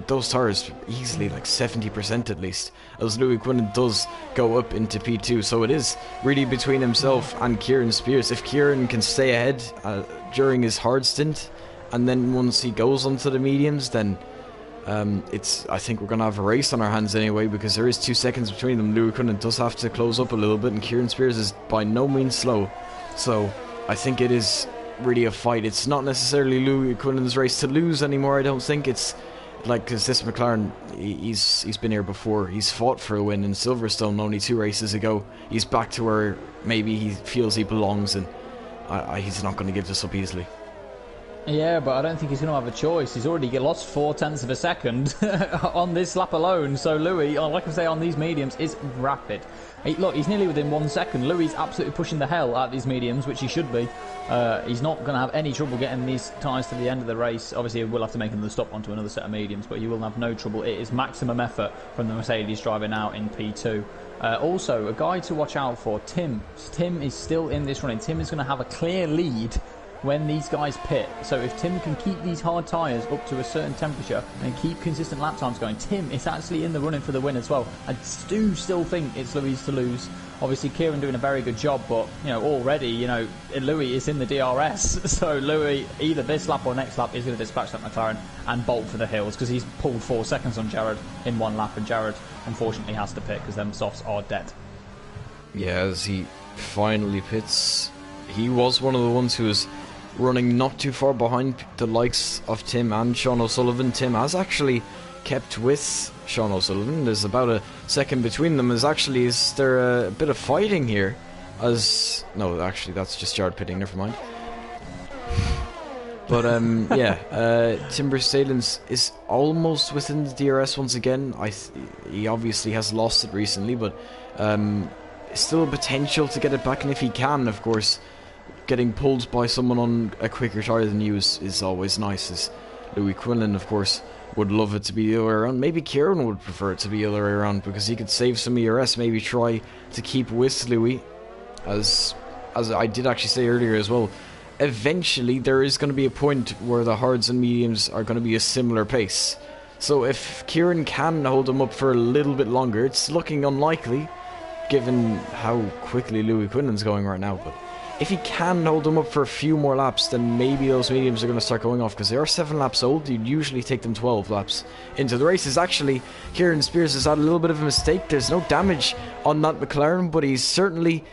A: those tires easily like 70% at least, as Louis Quinlan does go up into P2. So it is really between himself and Kieran Spears. If Kieran can stay ahead during his hard stint, and then once he goes onto the mediums, then I think we're going to have a race on our hands anyway, because there is 2 seconds between them. Louis Quinlan does have to close up a little bit, and Kieran Spears is by no means slow. So I think it is really a fight. It's not necessarily Louis Quinlan's race to lose anymore, I don't think. It's like, because this McLaren, he's been here before. He's fought for a win in Silverstone only 2 races ago. He's back to where maybe he feels he belongs, and he's not going to give this up easily.
B: Yeah, but I don't think he's going to have a choice. He's already lost 0.4 of a second on this lap alone. So Louis, like I say, on these mediums is rapid. Look, he's nearly within 1 second. Louis is absolutely pushing the hell out of these mediums, which he should be. He's not going to have any trouble getting these tyres to the end of the race. Obviously, he will have to make another stop onto another set of mediums, but he will have no trouble. It is maximum effort from the Mercedes driver now in P2. Also, a guy to watch out for, Tim. Tim is still in this running. Tim is going to have a clear lead when these guys pit. So if Tim can keep these hard tyres up to a certain temperature and keep consistent lap times going, Tim is actually in the running for the win as well. I do still think it's Louis to lose. Obviously Kieran doing a very good job, but already Louis is in the DRS. So Louis, either this lap or next lap, is going to dispatch that McLaren and bolt for the hills, because he's pulled 4 seconds on Jared in 1 lap, and Jared unfortunately has to pit because them softs are dead.
A: Yeah, as he finally pits, he was one of the ones who was running not too far behind the likes of Tim and Sean O'Sullivan. Tim has actually kept with Sean O'Sullivan. There's about a second between them. Is there a bit of fighting here? No, actually that's just Jared pitting, never mind. But yeah, Timber Stalins is almost within the DRS once again. He obviously has lost it recently, but still a potential to get it back, and if he can, of course, getting pulled by someone on a quicker tyre than you is always nice, as Louis Quinlan, of course, would love it to be the other way around. Maybe Kieran would prefer it to be the other way around, because he could save some ERS, maybe try to keep with Louis, as I did actually say earlier as well. Eventually, there is going to be a point where the hards and mediums are going to be a similar pace. So if Kieran can hold him up for a little bit longer, it's looking unlikely, given how quickly Louis Quinlan's going right now, but if he can hold them up for a few more laps, then maybe those mediums are going to start going off, because they are 7 laps old. You'd usually take them 12 laps into the races. Actually, Kieran Spears has had a little bit of a mistake. There's no damage on that McLaren, but he's certainly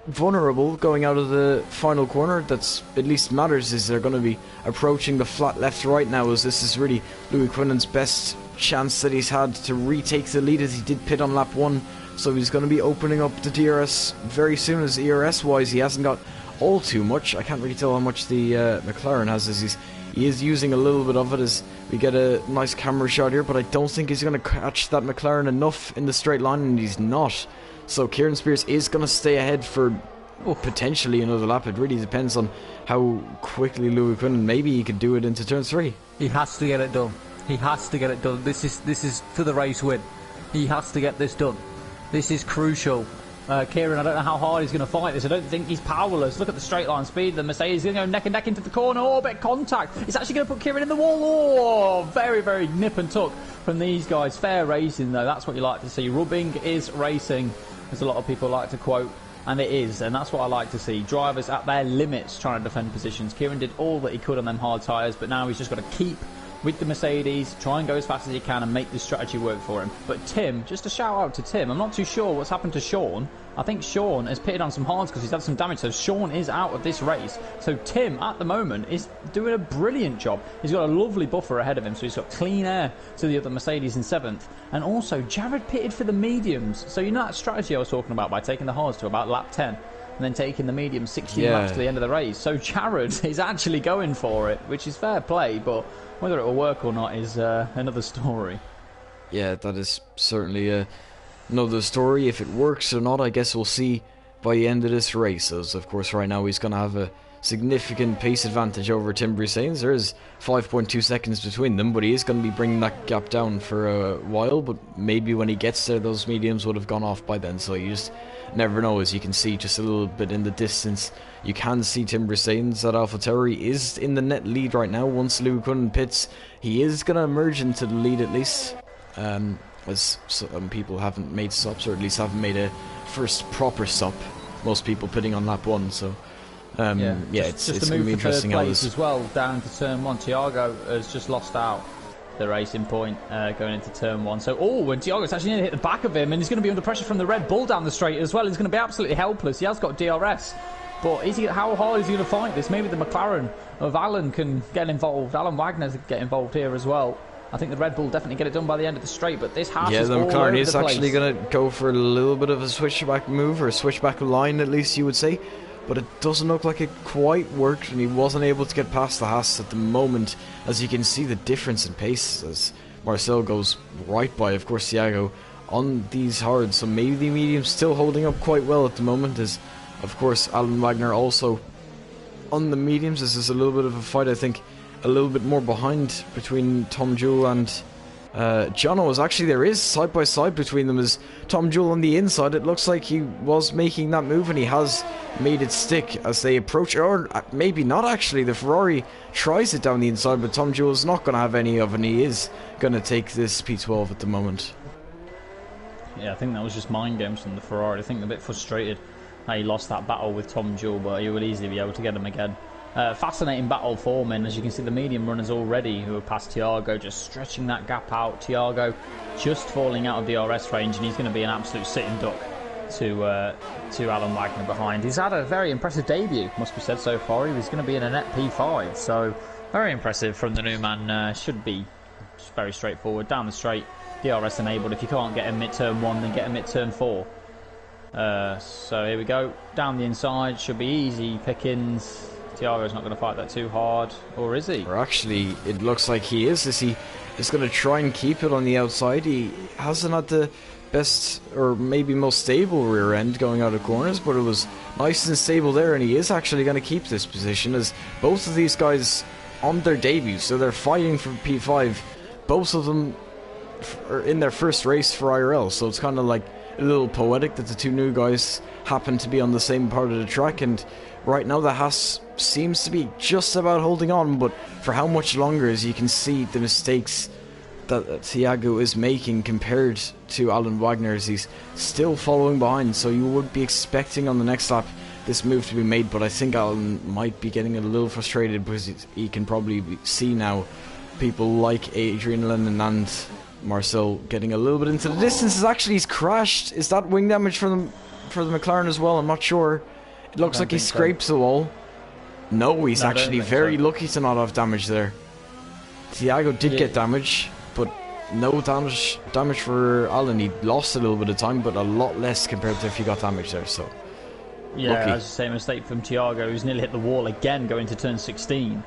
A: vulnerable going out of the final corner. That's at least matters, is they're going to be approaching the flat left right now, as this is really Louis Quinlan's best chance that he's had to retake the lead, as he did pit on lap 1. So he's going to be opening up the DRS very soon, as ERS wise he hasn't got all too much. I can't really tell how much the McLaren has, as he is using a little bit of it, as we get a nice camera shot here, but I don't think he's going to catch that McLaren enough in the straight line, and he's not. So Kieran Spears is going to stay ahead for potentially another lap. It really depends on how quickly Louis Quinlan, maybe he could do it into turn 3.
B: He has to get it done. He has to get it done. This is for the race win. He has to get this done. This is crucial. Kieran, I don't know how hard he's going to fight this. I don't think he's powerless. Look at the straight line speed. The Mercedes is going to go neck and neck into the corner. Oh, bit of contact. It's actually going to put Kieran in the wall. Oh, very, very nip and tuck from these guys. Fair racing, though. That's what you like to see. Rubbing is racing, as a lot of people like to quote. And it is, and that's what I like to see. Drivers at their limits trying to defend positions. Kieran did all that he could on them hard tyres, but now he's just got to keep with the Mercedes, try and go as fast as he can and make this strategy work for him. But Tim, just a shout out to Tim, I'm not too sure what's happened to Sean. I think Sean has pitted on some hards because he's had some damage, so Sean is out of this race. So Tim, at the moment, is doing a brilliant job. He's got a lovely buffer ahead of him, so he's got clean air to the other Mercedes in 7th. And also, Jared pitted for the mediums. So you know that strategy I was talking about, by taking the hards to about lap 10 and then taking the medium 16 laps to the end of the race. So Jared is actually going for it, which is fair play, but whether it will work or not is another story.
A: Yeah, that is certainly another story. If it works or not, I guess we'll see by the end of this race. As of course, right now he's going to have a significant pace advantage over Tim Brusains. There is 5.2 seconds between them, but he is going to be bringing that gap down for a while. But maybe when he gets there, those mediums would have gone off by then. So you just never know. As you can see just a little bit in the distance, you can see Tim Brusains at AlphaTauri is in the net lead right now. Once Louis Quinlan pits, he is going to emerge into the lead at least, as some people haven't made stops, or at least haven't made a first proper stop. Most people pitting on lap 1, so it's going to be interesting how this
B: as well. Down to turn 1, Thiago has just lost out the racing point going into turn 1. So, and Thiago's actually going to hit the back of him, and he's going to be under pressure from the Red Bull down the straight as well. He's going to be absolutely helpless. He has got DRS, but how hard is he going to fight this? Maybe the McLaren of Alan can get involved. Alan Wagner can get involved here as well. I think the Red Bull definitely get it done by the end of the straight, but this half is
A: the
B: all
A: McLaren
B: over
A: is
B: the place.
A: actually going to go for a little bit of a switchback move, or a switchback line at least you would say, but it doesn't look like it quite worked, and he wasn't able to get past the Haas at the moment. As you can see, the difference in pace as Marcel goes right by, of course, Thiago on these hards. So maybe the medium's still holding up quite well at the moment, as of course Alan Wagner also on the mediums. This is a little bit of a fight, I think, a little bit more behind between Tom Jewell and Jono. Is actually, there is side by side between them, as Tom Jewell on the inside, it looks like he was making that move and he has made it stick as they approach, or maybe not actually. The Ferrari tries it down the inside, but Tom Jewell's not going to have any of it, and he is going to take this P12 at the moment.
B: Yeah, I think that was just mind games from the Ferrari. I think they're a bit frustrated how he lost that battle with Tom Jewell, but he will easily be able to get him again. Fascinating battle forming. As you can see, the medium runners already who are past Thiago, just stretching that gap out. Thiago just falling out of the RS range, and he's going to be an absolute sitting duck to Alan Wagner behind. He's had a very impressive debut, must be said, so far. He was going to be in a net P5, so very impressive from the new man. Should be very straightforward. Down the straight, DRS enabled. If you can't get him mid-turn 1, then get him mid-turn 4. So here we go. Down the inside, should be easy pickings. Thiago's not going to fight that too hard, or is he?
A: Or actually, it looks like he is. Is he is going to try and keep it on the outside? He hasn't had the best or maybe most stable rear end going out of corners, but it was nice and stable there, and he is actually going to keep this position as both of these guys on their debuts, so they're fighting for P5. Both of them are in their first race for IRL, so it's kind of like a little poetic that the two new guys happen to be on the same part of the track, and right now the Haas seems to be just about holding on, but for how much longer, as you can see the mistakes that Thiago is making compared to Alan Wagner, as he's still following behind, so you would be expecting on the next lap this move to be made, but I think Alan might be getting a little frustrated because he can probably see now people like Adrian Lennon and Marcel getting a little bit into the distance. Actually, he's crashed. Is that wing damage for the McLaren as well? I'm not sure. It looks like he scrapes the wall. No, he's actually very lucky to not have damage there. Thiago did get damage, but no damage for Alan. He lost a little bit of time, but a lot less compared to if he got damage there. So
B: yeah,
A: lucky.
B: That's the same mistake from Thiago, who's nearly hit the wall again going to turn 16.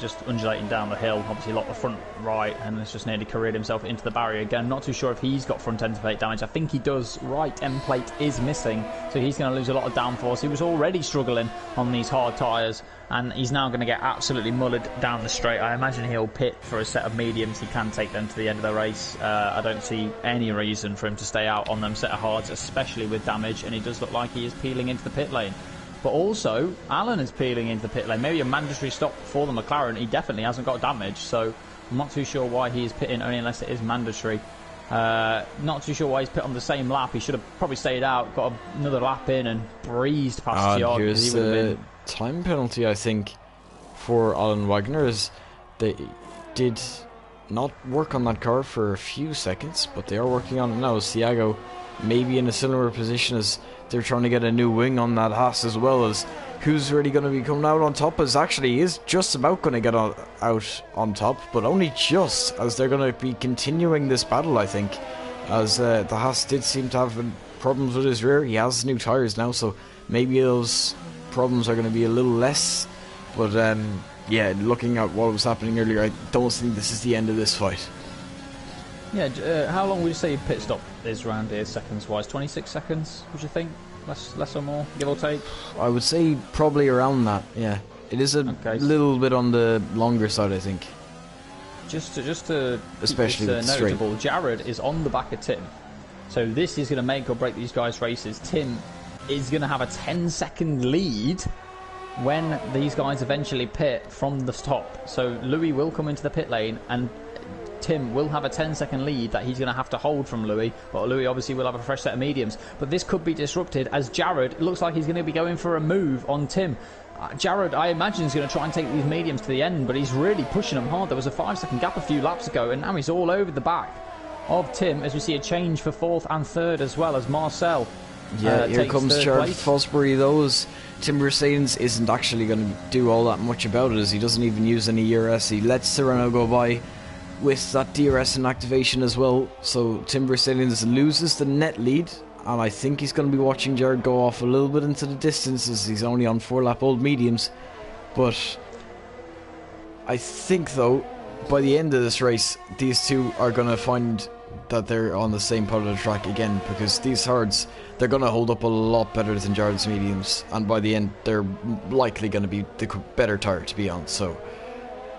B: Just undulating down the hill, obviously locked the front right, and has just nearly careered himself into the barrier again. Not too sure if he's got front end plate damage. I think he does. Right end plate is missing, so he's going to lose a lot of downforce. He was already struggling on these hard tyres, and he's now going to get absolutely mullered down the straight. I imagine he'll pit for a set of mediums. He can take them to the end of the race. I don't see any reason for him to stay out on them set of hards, especially with damage, and he does look like he is peeling into the pit lane. But also, Alan is peeling into the pit lane. Maybe a mandatory stop for the McLaren. He definitely hasn't got damage, so I'm not too sure why he is pitting, only unless it is mandatory. Not too sure why he's pit on the same lap. He should have probably stayed out, got another lap in, and breezed past Thiago.
A: Here's a time penalty, I think, for Alan Wagner, as they did not work on that car for a few seconds, but they are working on it now. Thiago maybe in a similar position as they're trying to get a new wing on that Haas, as well as who's really going to be coming out on top, as actually he is just about going to get out on top, but only just, as they're going to be continuing this battle, I think, as the Haas did seem to have problems with his rear. He has new tyres now, so maybe those problems are going to be a little less, but yeah, looking at what was happening earlier, I don't think this is the end of this fight.
B: Yeah, how long would you say your pit stop is around here, seconds-wise? 26 seconds, would you think? Less or more, give or take? I
A: would say probably around that, yeah. It is a little bit on the longer side, I think.
B: Just to
A: especially
B: keep this notable, Jared is on the back of Tim. So this is going to make or break these guys' races. Tim is going to have a 10-second lead when these guys eventually pit from the top. So Louis will come into the pit lane, and Tim will have a 10-second lead that he's going to have to hold from Louis, but Louis obviously will have a fresh set of mediums. But this could be disrupted, as Jared looks like he's going to be going for a move on Tim. Jared, I imagine, is going to try and take these mediums to the end, but he's really pushing them hard. There was a 5-second gap a few laps ago, and now he's all over the back of Tim, as we see a change for 4th and 3rd, as well as Marcel.
A: Yeah, here comes Jared Fosbury, though, as Tim Mercedes isn't actually going to do all that much about it, as he doesn't even use any ERS. He lets Serrano go by with that DRS in activation as well, so Tim Mercedes loses the net lead, and I think he's going to be watching Jared go off a little bit into the distance, as he's only on 4-lap old mediums. But I think, though, by the end of this race, these two are going to find that they're on the same part of the track again, because these hards, they're going to hold up a lot better than Jared's mediums, and by the end they're likely going to be the better tyre to be on. So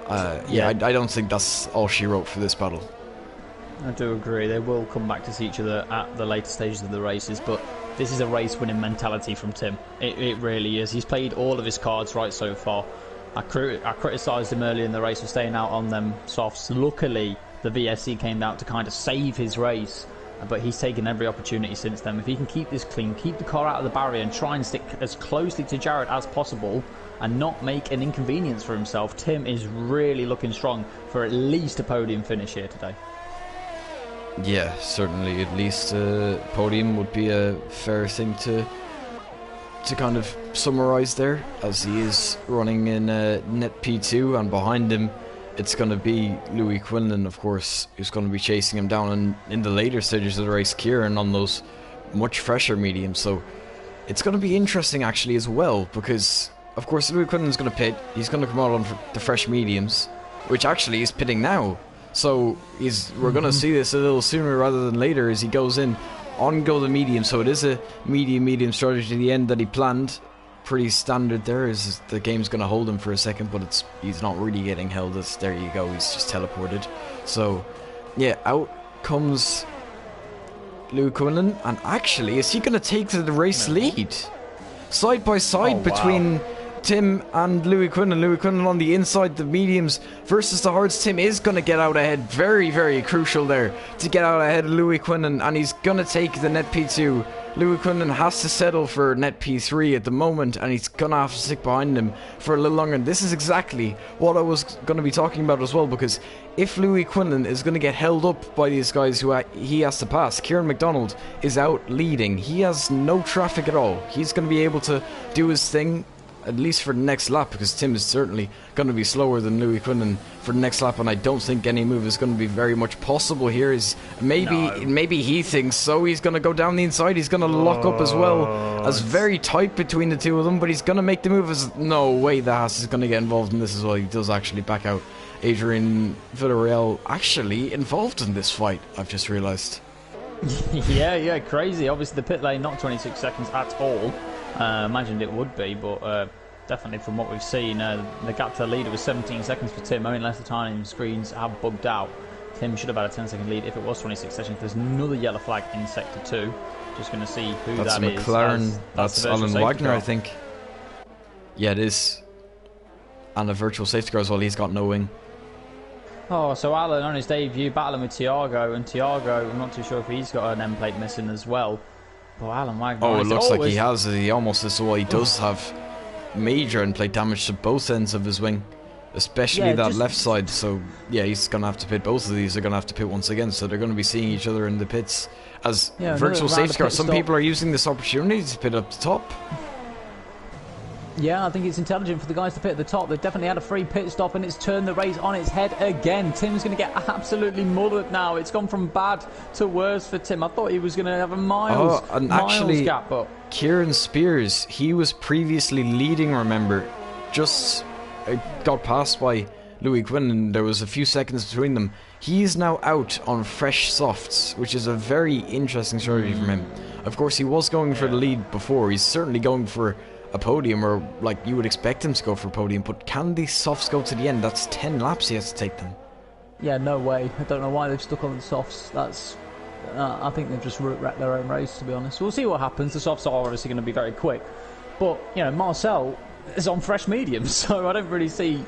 A: I don't think that's all she wrote for this battle.
B: I do agree. They will come back to see each other at the later stages of the races, but this is a race-winning mentality from Tim. It really is. He's played all of his cards right so far. I criticised him earlier in the race for staying out on them softs. Luckily, the VSC came out to kind of save his race, but he's taken every opportunity since then. If he can keep this clean, keep the car out of the barrier, and try and stick as closely to Jared as possible, and not make an inconvenience for himself, Tim is really looking strong for at least a podium finish here today.
A: Yeah, certainly. At least a podium would be a fair thing to kind of summarise there, as he is running in net P2, and behind him it's going to be Louis Quinlan, of course, who's going to be chasing him down, and in the later stages of the race, Kieran on those much fresher mediums. So it's going to be interesting actually as well, because of course Louis Quinlan's going to pit. He's going to come out on the fresh mediums, which actually is pitting now. So we're going to see this a little sooner rather than later, as he goes in on go the medium, so it is a medium strategy at the end that he planned. Pretty standard there, is the game's going to hold him for a second, but he's not really getting held. There you go, he's just teleported. So, yeah, out comes Louis Quinlan, and actually, is he going to take the race lead? Side by side between Tim and Louis Quinlan. Louis Quinlan on the inside, the mediums versus the hards. Tim is going to get out ahead. Very, very crucial there to get out ahead of Louis Quinlan, and he's going to take the net P2. Louis Quinlan has to settle for net P3 at the moment, and he's going to have to stick behind him for a little longer. And this is exactly what I was going to be talking about as well, because if Louis Quinlan is going to get held up by these guys who he has to pass, Kieran McDonald is out leading. He has no traffic at all. He's going to be able to do his thing, at least for the next lap, because Tim is certainly going to be slower than Louis Quinlan for the next lap, and I don't think any move is going to be very much possible here. Is maybe he thinks so. He's going to go down the inside. He's going to lock up as well, as very tight between the two of them, but he's going to make the move. As no way the Haas is going to get involved in this as well. He does actually back out. Adrian Villarreal actually involved in this fight, I've just realised.
B: yeah, crazy. Obviously the pit lane not 26 seconds at all. Imagined it would be, but definitely from what we've seen, the gap to the leader was 17 seconds for Tim. I mean, unless the time screens have bugged out, Tim should have had a 10-second lead if it was 26 seconds. There's another yellow flag in sector 2. Just going to see who
A: that's
B: that is.
A: McLaren. That's Alan Wagner, I think. Yeah, it is. And a virtual safety car as well. He's got no wing.
B: Oh, so Alan on his debut battling with Tiago, and Tiago, I'm not too sure if he's got an end plate missing as well. But Alan Wagner.
A: Oh, it looks like he has. He almost is. Well, he does have major end plate damage to both ends of his wing, especially that left side. So yeah, he's gonna have to pit. Both of these are gonna have to pit once again. So they're gonna be seeing each other in the pits as virtual safety cars. Some people are using this opportunity to pit up the top.
B: Yeah, I think it's intelligent for the guys to pit at the top. They've definitely had a free pit stop, and it's turned the race on its head again. Tim's going to get absolutely mullered now. It's gone from bad to worse for Tim. I thought he was going to have a miles gap. But
A: Kieran Spears, he was previously leading, remember, just got passed by Louis Quinlan. There was a few seconds between them. He's now out on fresh softs, which is a very interesting strategy from him. Of course, he was going for the lead before. He's certainly going for a podium, or like you would expect him to go for a podium, but can these softs go to the end? That's 10 laps he has to take them.
B: Yeah, no way. I don't know why they've stuck on the softs. That's I think they've just wrecked their own race, to be honest. We'll see what happens. The softs are obviously going to be very quick, but you know, Marcel is on fresh mediums, so I don't really see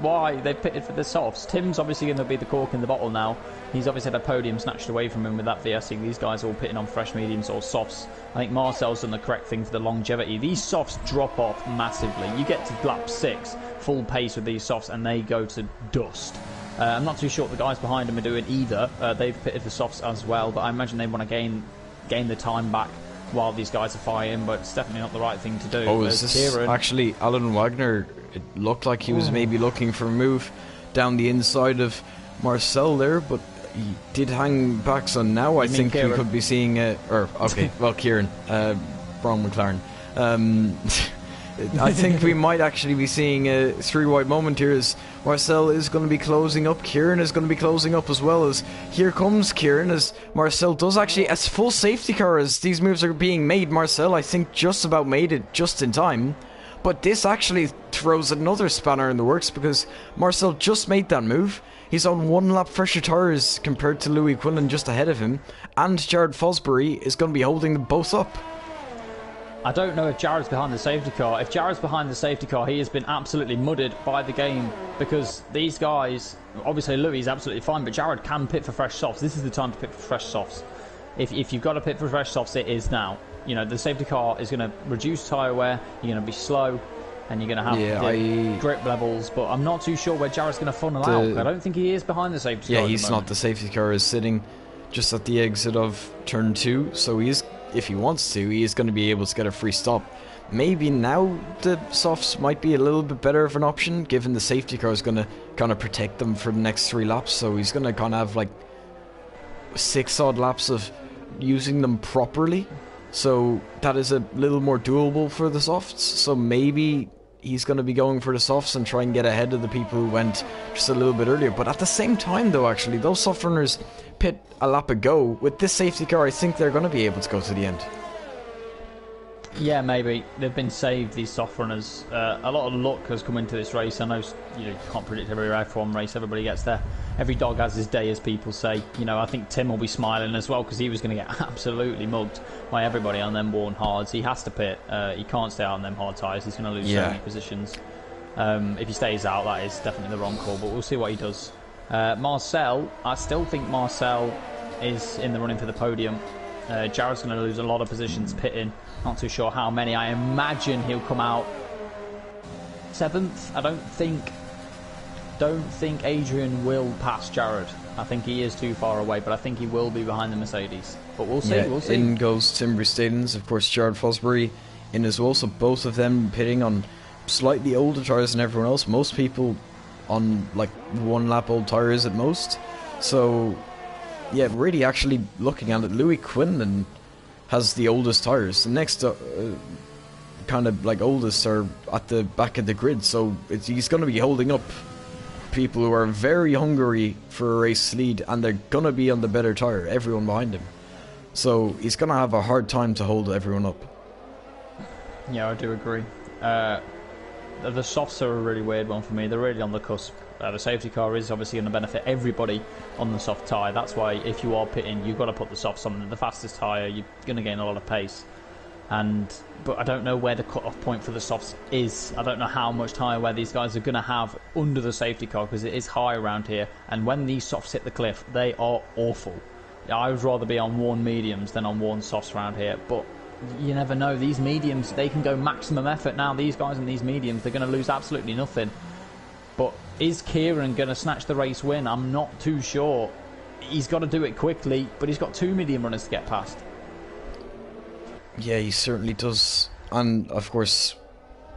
B: why they've pitted for the softs. Tim's obviously going to be the cork in the bottle now. He's obviously had a podium snatched away from him with that VSing. These guys are all pitting on fresh mediums or softs. I think Marcel's done the correct thing for the longevity. These softs drop off massively. You get to lap 6, full pace with these softs, and they go to dust. I'm not too sure what the guys behind them are doing either. They've pitted for softs as well, but I imagine they want to gain the time back while these guys are fighting, but it's definitely not the right thing to do.
A: Oh, is this actually Alan Wagner? It looked like he was maybe looking for a move down the inside of Marcel there, but he did hang back, so now I think we could be seeing Kieran, wrong McLaren. I think we might actually be seeing a 3-wide moment here, as Marcel is going to be closing up. Kieran is going to be closing up as well, as here comes Kieran, as Marcel does actually, as full safety car as these moves are being made. Marcel, I think, just about made it just in time. But this actually throws another spanner in the works, because Marcel just made that move. He's on 1 lap fresher tyres compared to Louis Quinlan just ahead of him, and Jared Fosbury is going to be holding them both up.
B: I don't know if Jared's behind the safety car. If Jared's behind the safety car, he has been absolutely mudded by the game, because these guys, obviously Louis is absolutely fine, but Jared can pit for fresh softs. This is the time to pit for fresh softs. If you've got to pit for fresh softs, it is now. You know, the safety car is going to reduce tyre wear, you're going to be slow, and you're going to have grip levels, but I'm not too sure where Jared's going to funnel out. I don't think he is behind the safety car.
A: Yeah, he's not. The safety car is sitting just at the exit of turn 2, so he is, if he wants to, he is going to be able to get a free stop. Maybe now the softs might be a little bit better of an option, given the safety car is going to kind of protect them for the next 3 laps, so he's going to kind of have like 6 odd laps of using them properly. So that is a little more doable for the softs. So maybe he's going to be going for the softs and try and get ahead of the people who went just a little bit earlier. But at the same time, though, actually, those soft runners pit a lap ago. With this safety car, I think they're going to be able to go to the end.
B: Yeah, maybe. They've been saved, these soft runners. A lot of luck has come into this race. I know you can't predict every F1 race. Everybody gets there. Every dog has his day, as people say. I think Tim will be smiling as well, because he was going to get absolutely mugged by everybody on them worn hards. He has to pit. He can't stay out on them hard tyres. He's going to lose so many positions. If he stays out, that is definitely the wrong call, but we'll see what he does. Marcel, I still think Marcel is in the running for the podium. Jared's going to lose a lot of positions pitting. Not too sure how many. I imagine he'll come out 7th. I don't think Adrian will pass Jared. I think he is too far away, but I think he will be behind the Mercedes. But we'll see. We'll see.
A: In goes Tim Verstappen, of course, Jared Fosbury in as well. So both of them pitting on slightly older tyres than everyone else. Most people on like 1 lap old tyres at most. So yeah, really actually looking at it, Louis Quinlan has the oldest tyres. The next kind of like oldest are at the back of the grid, so he's going to be holding up people who are very hungry for a race lead, and they're going to be on the better tyre, everyone behind him. So he's going to have a hard time to hold everyone up.
B: Yeah, I do agree. The softs are a really weird one for me. They're really on the cusp. The safety car is obviously going to benefit everybody on the soft tyre. That's why if you are pitting, you've got to put the softs on. The fastest tyre, you're going to gain a lot of pace. But I don't know where the cut-off point for the softs is. I don't know how much tyre wear these guys are going to have under the safety car, because it is high around here. And when these softs hit the cliff, they are awful. I would rather be on worn mediums than on worn softs around here. But you never know. These mediums, they can go maximum effort now. These guys in these mediums, they're going to lose absolutely nothing. But is Kieran going to snatch the race win? I'm not too sure. He's got to do it quickly, but he's got 2 medium runners to get past.
A: Yeah, he certainly does. And of course,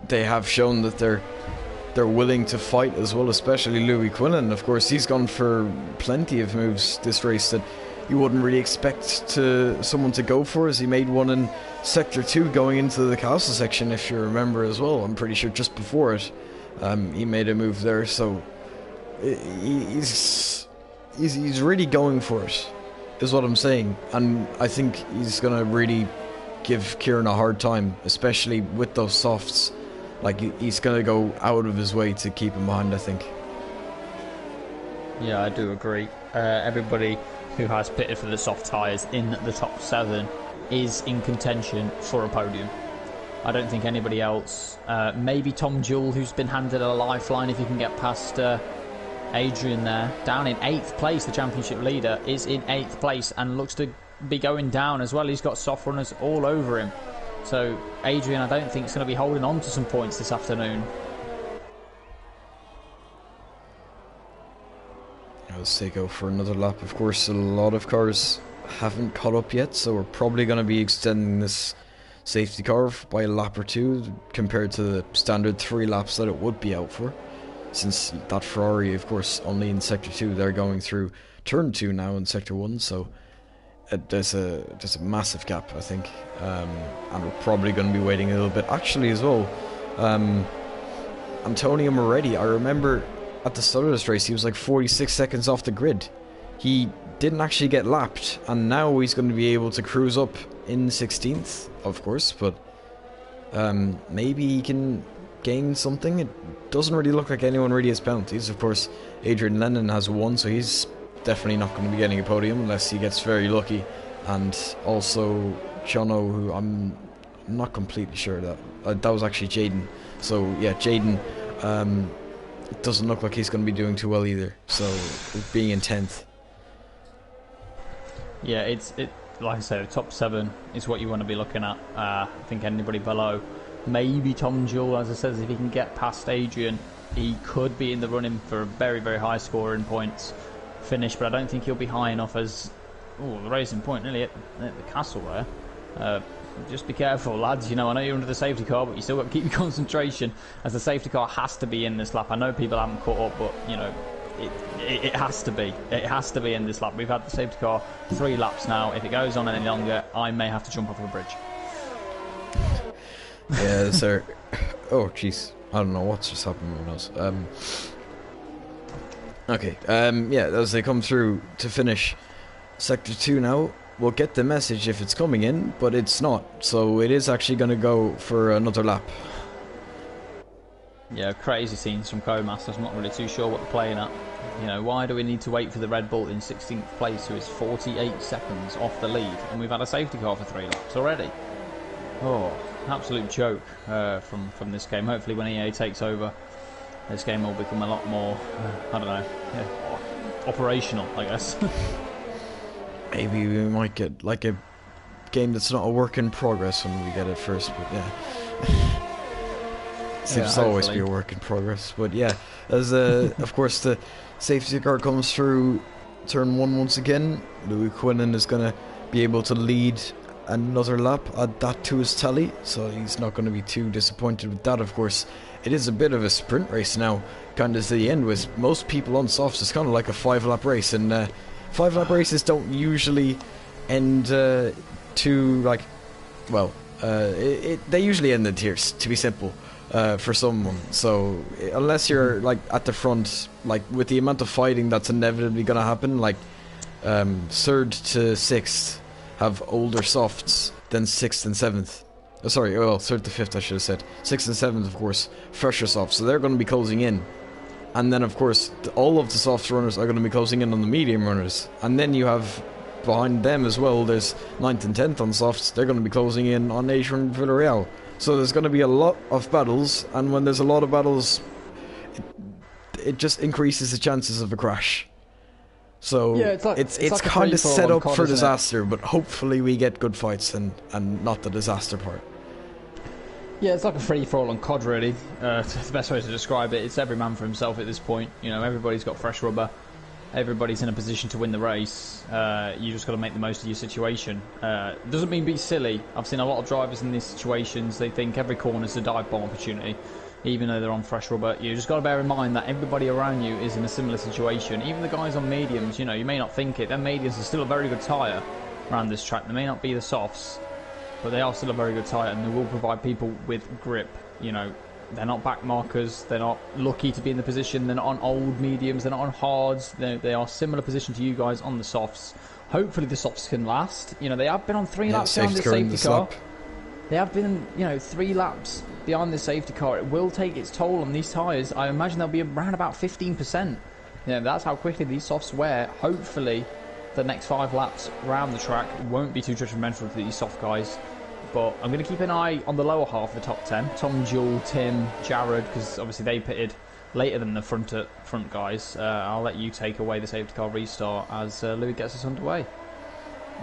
A: they have shown that they're willing to fight as well, especially Louis Quinlan. Of course, he's gone for plenty of moves this race that you wouldn't really expect someone to go for, as he made one in Sector 2 going into the castle section, if you remember as well. I'm pretty sure just before it. He made a move there, so he's really going for it, is what I'm saying. And I think he's going to really give Kieran a hard time, especially with those softs. Like, he's going to go out of his way to keep him behind, I think.
B: Yeah, I do agree. Everybody who has pitted for the soft tyres in the top 7 is in contention for a podium. I don't think anybody else. Maybe Tom Jewell, who's been handed a lifeline if he can get past Adrian there. Down in 8th place, the championship leader is in 8th place and looks to be going down as well. He's got soft runners all over him. So Adrian, I don't think, is going to be holding on to some points this afternoon.
A: Let's take out for another lap. Of course, a lot of cars haven't caught up yet, so we're probably going to be extending this safety car by a lap or 2 compared to the standard 3 laps that it would be out for, since that Ferrari, of course, only in Sector 2. They're going through turn 2 now in Sector 1, so there's a massive gap, I think, and we're probably going to be waiting a little bit actually as well. Antonio Moretti, I remember at the start of this race he was like 46 seconds off the grid. He didn't actually get lapped, and now he's going to be able to cruise up in 16th, of course, but maybe he can gain something. It doesn't really look like anyone really has penalties. Of course, Adrian Lennon has 1, so he's definitely not going to be getting a podium unless he gets very lucky. And also Jono, who I'm not completely sure that was actually Jaden. So yeah, Jaden, it doesn't look like he's going to be doing too well either, so being in 10th.
B: Yeah, it like I said, top 7 is what you want to be looking at. I think anybody below, maybe Tom Jewell, as I said, if he can get past Adrian, he could be in the running for a very, very high score in points finish, but I don't think he'll be high enough as the racing point nearly at the castle there. Just be careful, lads. I know you're under the safety car, but you still got to keep your concentration, as the safety car has to be in this lap. I know people haven't caught up, but it has to be. It has to be in this lap. We've had the safety car 3 laps now. If it goes on any longer, I may have to jump off a bridge.
A: Yeah, sir. Oh, jeez. I don't know what's just happened. Who knows? Okay. Yeah, as they come through to finish Sector 2 now, we'll get the message if it's coming in, but it's not. So it is actually going to go for another lap.
B: Yeah, crazy scenes from Codemasters. I'm not really too sure what they're playing at. You know, why do we need to wait for the Red Bull in 16th place, who is 48 seconds off the lead, and we've had a safety car for 3 laps already? Oh, absolute joke from this game. Hopefully when EA takes over, this game will become a lot more, I don't know, operational, I guess.
A: Maybe we might get like a game that's not a work in progress when we get it first, but yeah. Seems to always be a work in progress, but yeah, as of course the safety car comes through turn 1 once again, Louis Quinlan is going to be able to lead another lap, add that to his tally, so he's not going to be too disappointed with that. Of course, it is a bit of a sprint race now, kind of to the end, with most people on softs. It's kind of like a 5-lap race, and 5-lap races don't usually end too, like, well, they usually end in tears, to be simple. For someone, so unless you're like at the front, like with the amount of fighting that's inevitably going to happen, like 3rd to 6th have older softs than 6th and 7th. Sorry, well, 3rd to 5th I should have said. 6th and 7th, of course, fresher softs, so they're going to be closing in. And then, of course, all of the soft runners are going to be closing in on the medium runners. And then you have behind them as well, there's 9th and 10th on softs, they're going to be closing in on Asia and Villarreal. So there's going to be a lot of battles, and when there's a lot of battles, it just increases the chances of a crash. So yeah, it's like kind of set up for disaster, but hopefully we get good fights and not the disaster part.
B: Yeah, it's like a free-for-all on COD, really. The best way to describe it. It's every man for himself at this point. You know, everybody's got fresh rubber. Everybody's in a position to win the race. You just got to make the most of your situation. Doesn't mean be silly. I've seen a lot of drivers in these situations. They think every corner's a dive bomb opportunity, even though they're on fresh rubber. You just got to bear in mind that everybody around you is in a similar situation. Even the guys on mediums, you know, you may not think it. Their mediums are still a very good tyre around this track. They may not be the softs, but they are still a very good tyre, and they will provide people with grip. You know, they're not back markers, they're not lucky to be in the position, they're not on old mediums, they're not on hards, they are similar position to you guys on the softs. Hopefully the softs can last. You know, they have been on 3 laps behind this safety car. They have been, you know, 3 laps behind this safety car. It will take its toll on these tyres. I imagine they'll be around about 15%. You know, that's how quickly these softs wear. Hopefully the next 5 laps around the track won't be too detrimental to these soft guys. But I'm going to keep an eye on the lower half of the top 10. Tom, Jewel, Tim, Jared, because obviously they pitted later than the front guys. I'll let you take away the safety car restart as Louis gets us underway.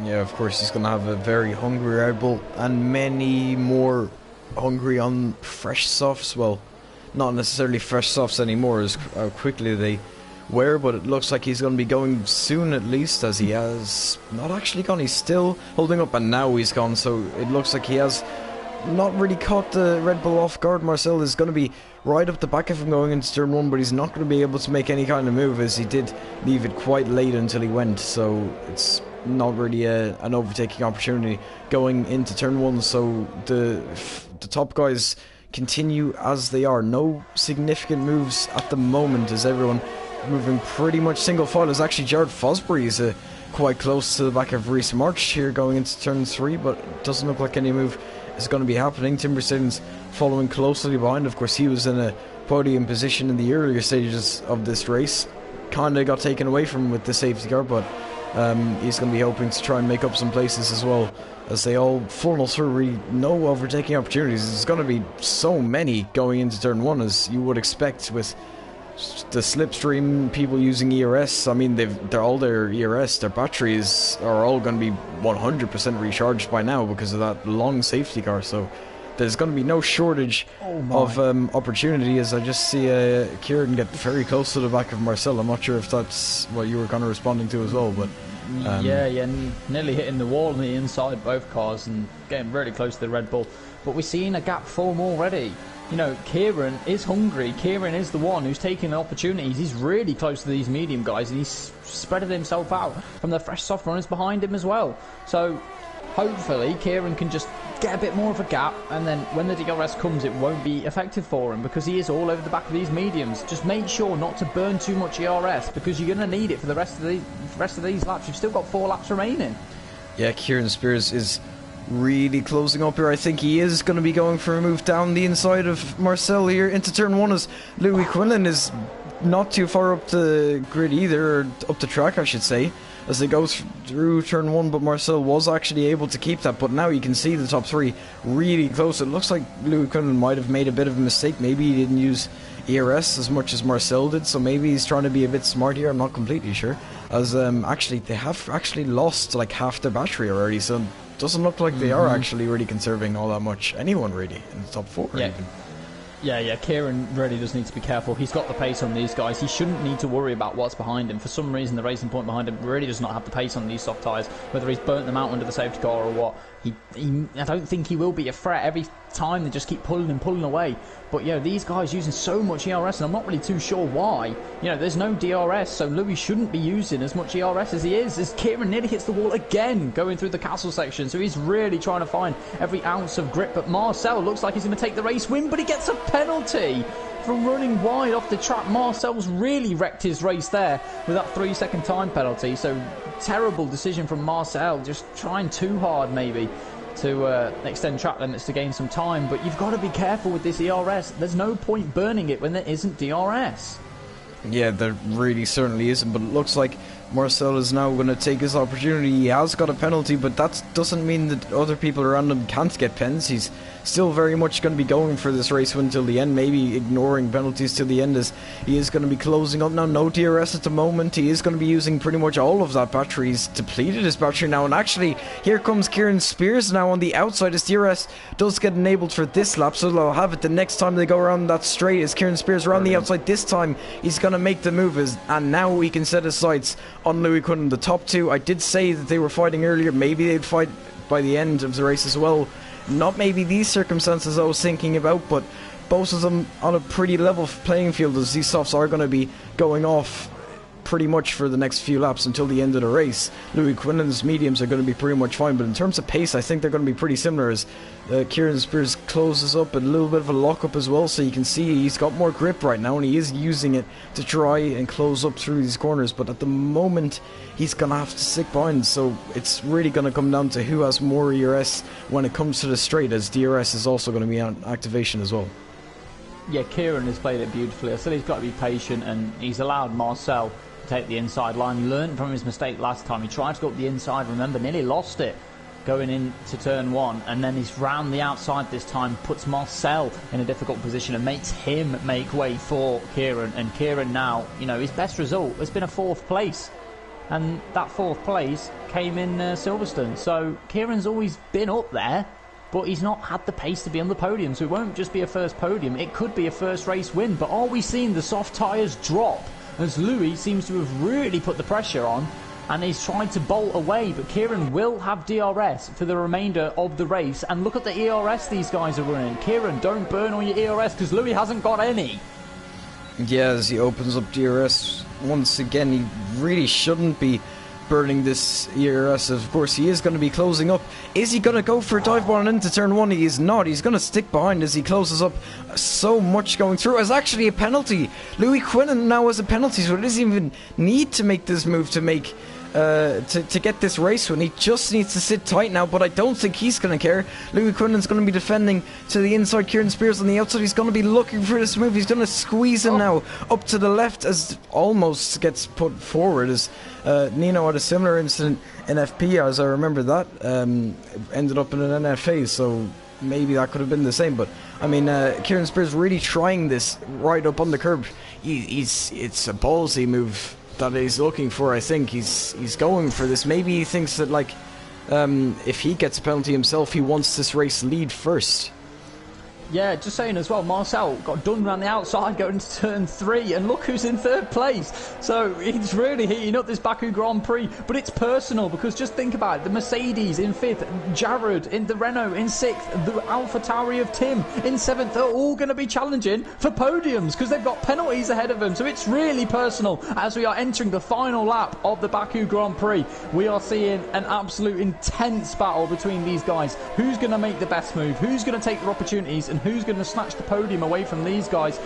A: Yeah, of course he's going to have a very hungry Red Bull and many more hungry on fresh softs. Well, not necessarily fresh softs anymore as how quickly they wear, but it looks like he's going to be going soon at least, as he has not actually gone. He's still holding up, and now he's gone, so it looks like he has not really caught the Red Bull off guard. Marcel is going to be right up the back of him going into turn 1, but he's not going to be able to make any kind of move, as he did leave it quite late until he went, so it's not really an overtaking opportunity going into turn 1. So the top guys continue as they are. No significant moves at the moment, as everyone moving pretty much single file. Is actually Jared Fosbury is quite close to the back of Reese March here going into turn 3, but it doesn't look like any move is going to be happening. Timber Simmons following closely behind. Of course, he was in a podium position in the earlier stages of this race. Kind of got taken away from him with the safety car, but he's going to be hoping to try and make up some places as well, as they all funnel through. Really no overtaking opportunities. There's going to be so many going into turn 1, as you would expect with the slipstream, people using ERS. I mean, they're all their ERS, their batteries are all going to be 100% recharged by now because of that long safety car. So there's going to be no shortage of opportunity, as I just see Kieran get very close to the back of Marcel. I'm not sure if that's what you were kind of responding to as well, but
B: yeah, nearly hitting the wall on the inside, both cars, and getting really close to the Red Bull. But we're seeing a gap form already. You know, Kieran is hungry. Kieran is the one who's taking the opportunities. He's really close to these medium guys, and he's spreading himself out from the fresh soft runners behind him as well. So hopefully Kieran can just get a bit more of a gap, and then when the DRS comes, it won't be effective for him because he is all over the back of these mediums. Just make sure not to burn too much ERS because you're going to need it for the rest of these laps. You've still got 4 laps remaining.
A: Yeah, Kieran Spears is really closing up here. I think he is going to be going for a move down the inside of Marcel here into turn 1, as Louis Quinlan is not too far up the grid either, or up the track I should say, as they go through turn 1, but Marcel was actually able to keep that. But now you can see the top 3 really close. It looks like Louis Quinlan might have made a bit of a mistake. Maybe he didn't use ERS as much as Marcel did, so maybe he's trying to be a bit smart here. I'm not completely sure, as actually they have actually lost like half their battery already, so it doesn't look like they are actually really conserving all that much, anyone really in the top 4 even.
B: Yeah, Kieran really does need to be careful. He's got the pace on these guys. He shouldn't need to worry about what's behind him. For some reason, the racing point behind him really does not have the pace on these soft tyres, whether he's burnt them out under the safety car or what. I don't think he will be a threat. Every time they just keep pulling away. But yeah, these guys using so much ERS, and I'm not really too sure why. You know, there's no DRS, so Louis shouldn't be using as much ERS as he is. As Kieran nearly hits the wall again, going through the castle section, so he's really trying to find every ounce of grip. But Marcel looks like he's going to take the race win, but he gets a penalty from running wide off the track. Marcel's really wrecked his race there with that 3-second time penalty. So terrible decision from Marcel, just trying too hard maybe to extend track limits to gain some time. But you've got to be careful with this ERS. There's no point burning it when there isn't DRS.
A: Yeah, there really certainly isn't, but it looks like Marcel is now going to take his opportunity. He has got a penalty, but that doesn't mean that other people around him can't get pens. He's still very much going to be going for this race win till the end, maybe ignoring penalties till the end, as he is going to be closing up now. No DRS at the moment. He is going to be using pretty much all of that battery. He's depleted his battery now, and actually here comes Kieran Spears now on the outside. His DRS does get enabled for this lap, so they'll have it the next time they go around that straight. As Kieran Spears around the outside this time, he's going to make the move, and now he can set his sights on Louis Quinlan. The top 2, I did say that they were fighting earlier. Maybe they'd fight by the end of the race as well. Not maybe these circumstances I was thinking about, but both of them on a pretty level playing field, as these softs are going to be going off pretty much for the next few laps until the end of the race. Louis Quinlan's mediums are going to be pretty much fine, but in terms of pace I think they're going to be pretty similar, as Kieran Spears closes up, a little bit of a lock-up as well, so you can see he's got more grip right now and he is using it to try and close up through these corners. But at the moment he's going to have to stick behind, so it's really going to come down to who has more ERS when it comes to the straight, as DRS is also going to be on activation as well.
B: Yeah, Kieran has played it beautifully. I said he's got to be patient, and he's allowed Marcel to take the inside line. He learned from his mistake last time. He tried to go up the inside, remember, nearly lost it going into turn 1, and then he's round the outside this time, puts Marcel in a difficult position and makes him make way for Kieran. And Kieran now, you know, his best result has been a 4th place, and that 4th place came in Silverstone. So Kieran's always been up there, but he's not had the pace to be on the podium, so it won't just be a first podium, it could be a first race win. But are we seeing the soft tyres drop, as Louis seems to have really put the pressure on and he's trying to bolt away? But Kieran will have DRS for the remainder of the race, and look at the ERS these guys are running. Kieran, don't burn all your ERS because Louis hasn't got any.
A: Yeah, as he opens up DRS once again, he really shouldn't be burning this ERS. Of course he is going to be closing up. Is he going to go for a dive bomb into turn 1? He is not. He's going to stick behind as he closes up. So much going through. It's actually a penalty. Louis Quinlan now has a penalty, so he doesn't even need to make this move to make to get this race win. He just needs to sit tight now, but I don't think he's going to care. Louis Quinlan's going to be defending to the inside. Kieran Spears on the outside. He's going to be looking for this move. He's going to squeeze him now up to the left, as almost gets put forward, as Nino had a similar incident in FP, as I remember that, ended up in an NFA, so maybe that could have been the same. But I mean, Kieran Spears really trying this right up on the curb. It's a ballsy move that he's looking for. I think he's going for this. Maybe he thinks that, like, if he gets a penalty himself, he wants this race lead first.
B: Yeah, just saying as well, Marcel got done around the outside going into turn 3, and look who's in 3rd place. So it's really heating up this Baku Grand Prix, but it's personal because just think about it, the Mercedes in 5th, Jared in the Renault in 6th, the AlphaTauri of Tim in 7th, they're all going to be challenging for podiums because they've got penalties ahead of them. So it's really personal as we are entering the final lap of the Baku Grand Prix. We are seeing an absolute intense battle between these guys. Who's going to make the best move? Who's going to take their opportunities? And who's going to snatch the podium away from these guys?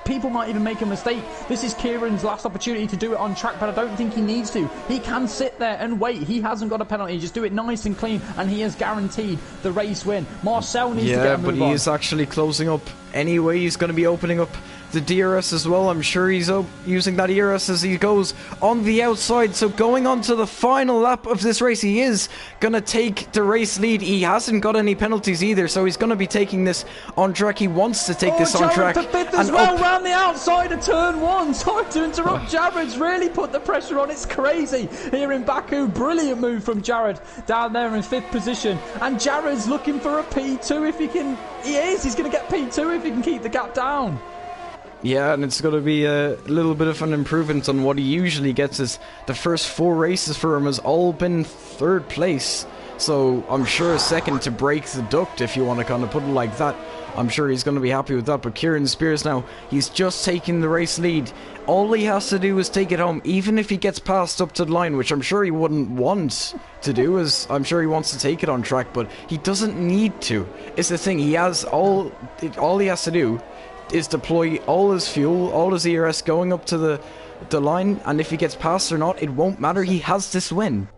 B: People might even make a mistake. This is Kieran's last opportunity to do it on track, but I don't think he needs to. He can sit there and wait. He hasn't got a penalty. Just do it nice and clean, and he has guaranteed the race win. Marcel needs to get a move on.
A: Yeah, but he is actually closing up anyway. He's going to be opening up the DRS as well. I'm sure he's using that ERS as he goes on the outside. So going on to the final lap of this race, he is going to take the race lead. He hasn't got any penalties either, so he's going to be taking this on track. He wants to take this on track.
B: Jared for 5th as well, round the outside of turn 1. Sorry to interrupt. Jared's really put the pressure on. It's crazy here in Baku. Brilliant move from Jared down there in 5th position. And Jared's looking for a P2 if he can. He's going to get P2 if he can keep the gap down.
A: Yeah, and it's going to be a little bit of an improvement on what he usually gets. Is the first 4 races for him has all been 3rd place. So I'm sure a second to break the duct, if you want to kind of put it like that. I'm sure he's going to be happy with that. But Kieran Spears now, he's just taking the race lead. All he has to do is take it home, even if he gets passed up to the line, which I'm sure he wouldn't want to do, as I'm sure he wants to take it on track, but he doesn't need to. It's the thing, he has all he has to do is deploy all his fuel, all his ERS going up to the line, and if he gets past or not, it won't matter. He has this win.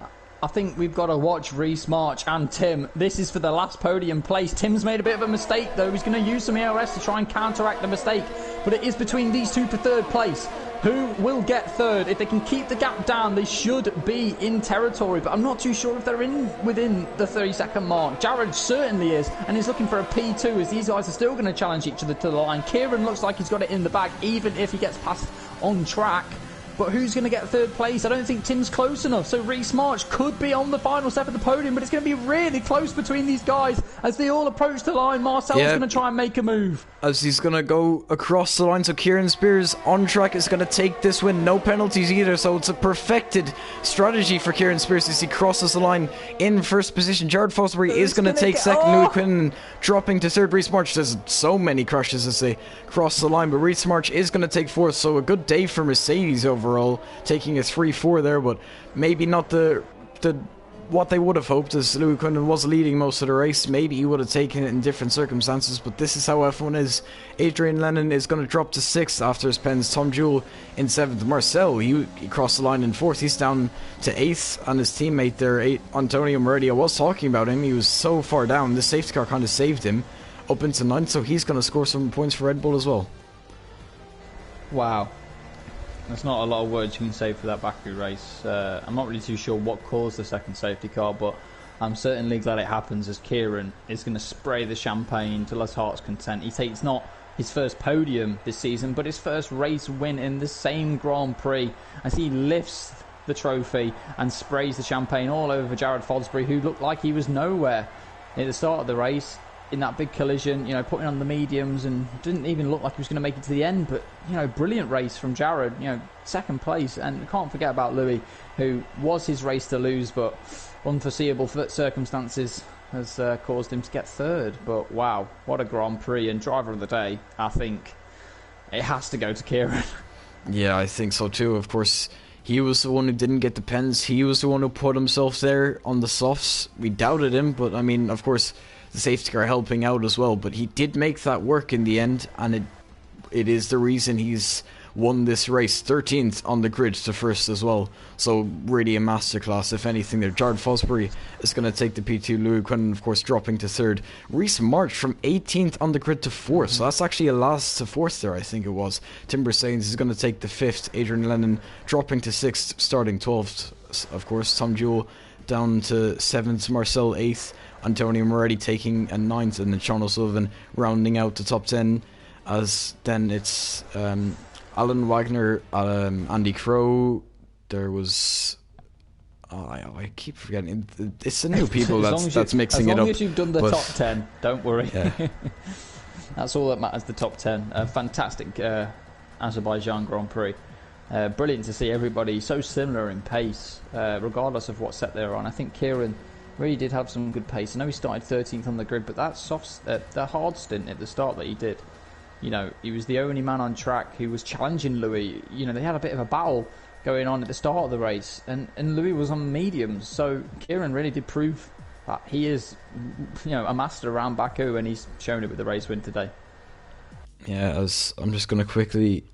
B: I think we've got to watch Reece March and Tim. This is for the last podium place. Tim's made a bit of a mistake though. He's going to use some ERS to try and counteract the mistake, but it is between these two for 3rd place. Who will get 3rd? If they can keep the gap down, they should be in territory, but I'm not too sure if they're within the 30-second mark. Jared certainly is, and he's looking for a P2 as these guys are still going to challenge each other to the line. Kieran looks like he's got it in the bag, even if he gets past on track. But who's going to get 3rd place? I don't think Tim's close enough. So Reece March could be on the final step of the podium, but it's going to be really close between these guys as they all approach the line. Marcel's going to try and make a move.
A: As he's going to go across the line. So Kieran Spears on track is going to take this win. No penalties either. So it's a perfected strategy for Kieran Spears as he crosses the line in 1st position. Jared Fosbury is going to take 2nd. Louis Quinn dropping to 3rd. Reece March, there's so many crashes as they cross the line, but Reece March is going to take 4th. So a good day for Mercedes overall, taking a 3-4 there, but maybe not the what they would have hoped, as Louis Quinlan was leading most of the race. Maybe he would have taken it in different circumstances, but this is how F1 is. Adrian Lennon is going to drop to 6th after his pens. Tom Jewell in 7th. Marcel, he crossed the line in 4th. He's down to 8th, and his teammate there, Antonio Moretti, I was talking about him. He was so far down. The safety car kind of saved him up into 9th, so he's going to score some points for Red Bull as well.
B: Wow. There's not a lot of words you can say for that Baku race. I'm not really too sure what caused the second safety car, but I'm certainly glad it happens, as Kieran is going to spray the champagne till his heart's content. He takes not his first podium this season, but his first race win in the same Grand Prix, as he lifts the trophy and sprays the champagne all over Jared Fosbury, who looked like he was nowhere at the start of the race. In that big collision, putting on the mediums, and didn't even look like he was going to make it to the end. But, brilliant race from Jared, 2nd place. And we can't forget about Louis, who was his race to lose, but unforeseeable circumstances has caused him to get 3rd. But wow, what a Grand Prix. And driver of the day, I think it has to go to Kieran.
A: Yeah, I think so too. Of course, he was the one who didn't get the pens. He was the one who put himself there on the softs. We doubted him, but I mean, of course, the safety car helping out as well, but he did make that work in the end, and it is the reason he's won this race. 13th on the grid to 1st as well, so really a masterclass if anything there. Jared Fosbury is going to take the P2. Louis Quinn, of course, dropping to 3rd. Reece March from 18th on the grid to 4th, so that's actually a last to 4th there, I think it was. Tim Mercedes is going to take the 5th. Adrian Lennon dropping to 6th, starting 12th, of course. Tom Jewell down to 7th. Marcel 8th. Antonio Moretti taking a 9th, and then Sean O'Sullivan rounding out the top 10, as then it's Alan Wagner, Andy Crow. There was I keep forgetting. It's the new people that's mixing it up.
B: As long as you've done the top 10, don't worry.
A: Yeah.
B: That's all that matters, the top 10. Fantastic Azerbaijan Grand Prix. Brilliant to see everybody so similar in pace, regardless of what set they're on. I think Kieran really did have some good pace. I know he started 13th on the grid, but that the hard stint at the start that he did, you know, he was the only man on track who was challenging Louis. You know, they had a bit of a battle going on at the start of the race, and Louis was on mediums, so Kieran really did prove that he is, you know, a master around Baku, and he's shown it with the race win today.
A: Yeah, as I'm just going to quickly...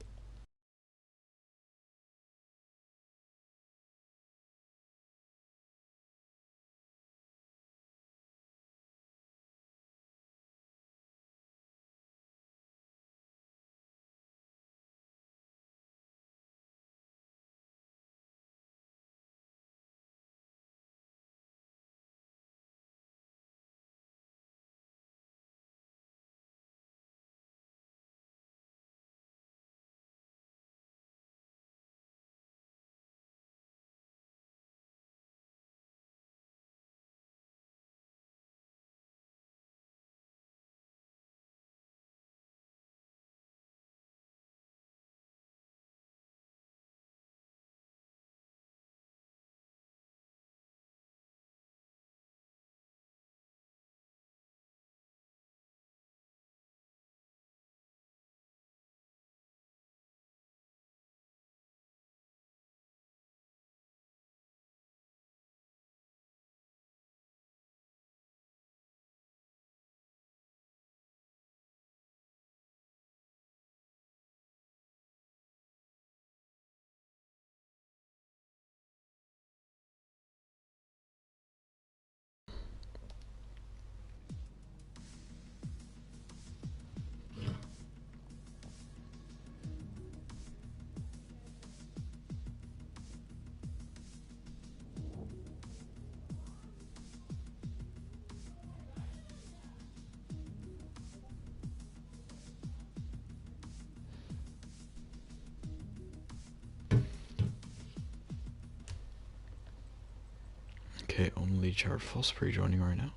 A: Okay, only Jared Fosbury joining right now.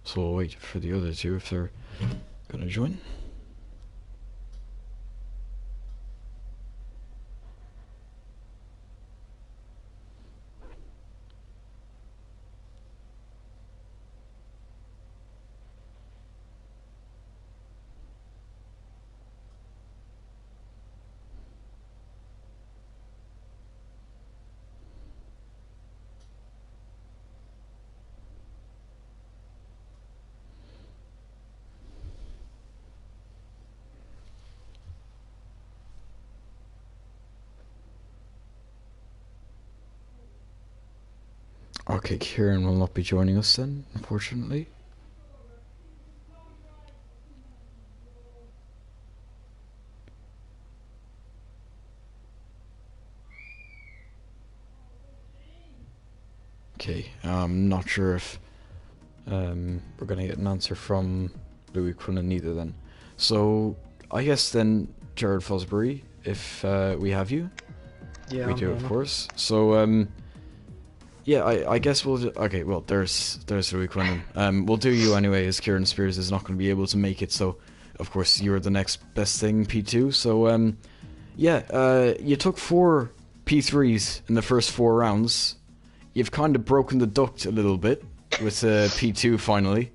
A: So we'll wait for the other two if they're gonna join. Okay, Kieran will not be joining us then, unfortunately. Okay, I'm not sure if we're gonna get an answer from Louis Quinlan either then. So, I guess then, Jared Fosbury, if we have you.
C: Yeah,
A: we do, of course. So, yeah, I guess we'll... Okay, well, there's Louis Quinlan. We'll do you anyway, as Kieran Spears is not going to be able to make it, so, of course, you're the next best thing, P2. So, yeah, you took 4 P3s in the first 4 rounds. You've kind of broken the duct a little bit with P2 finally.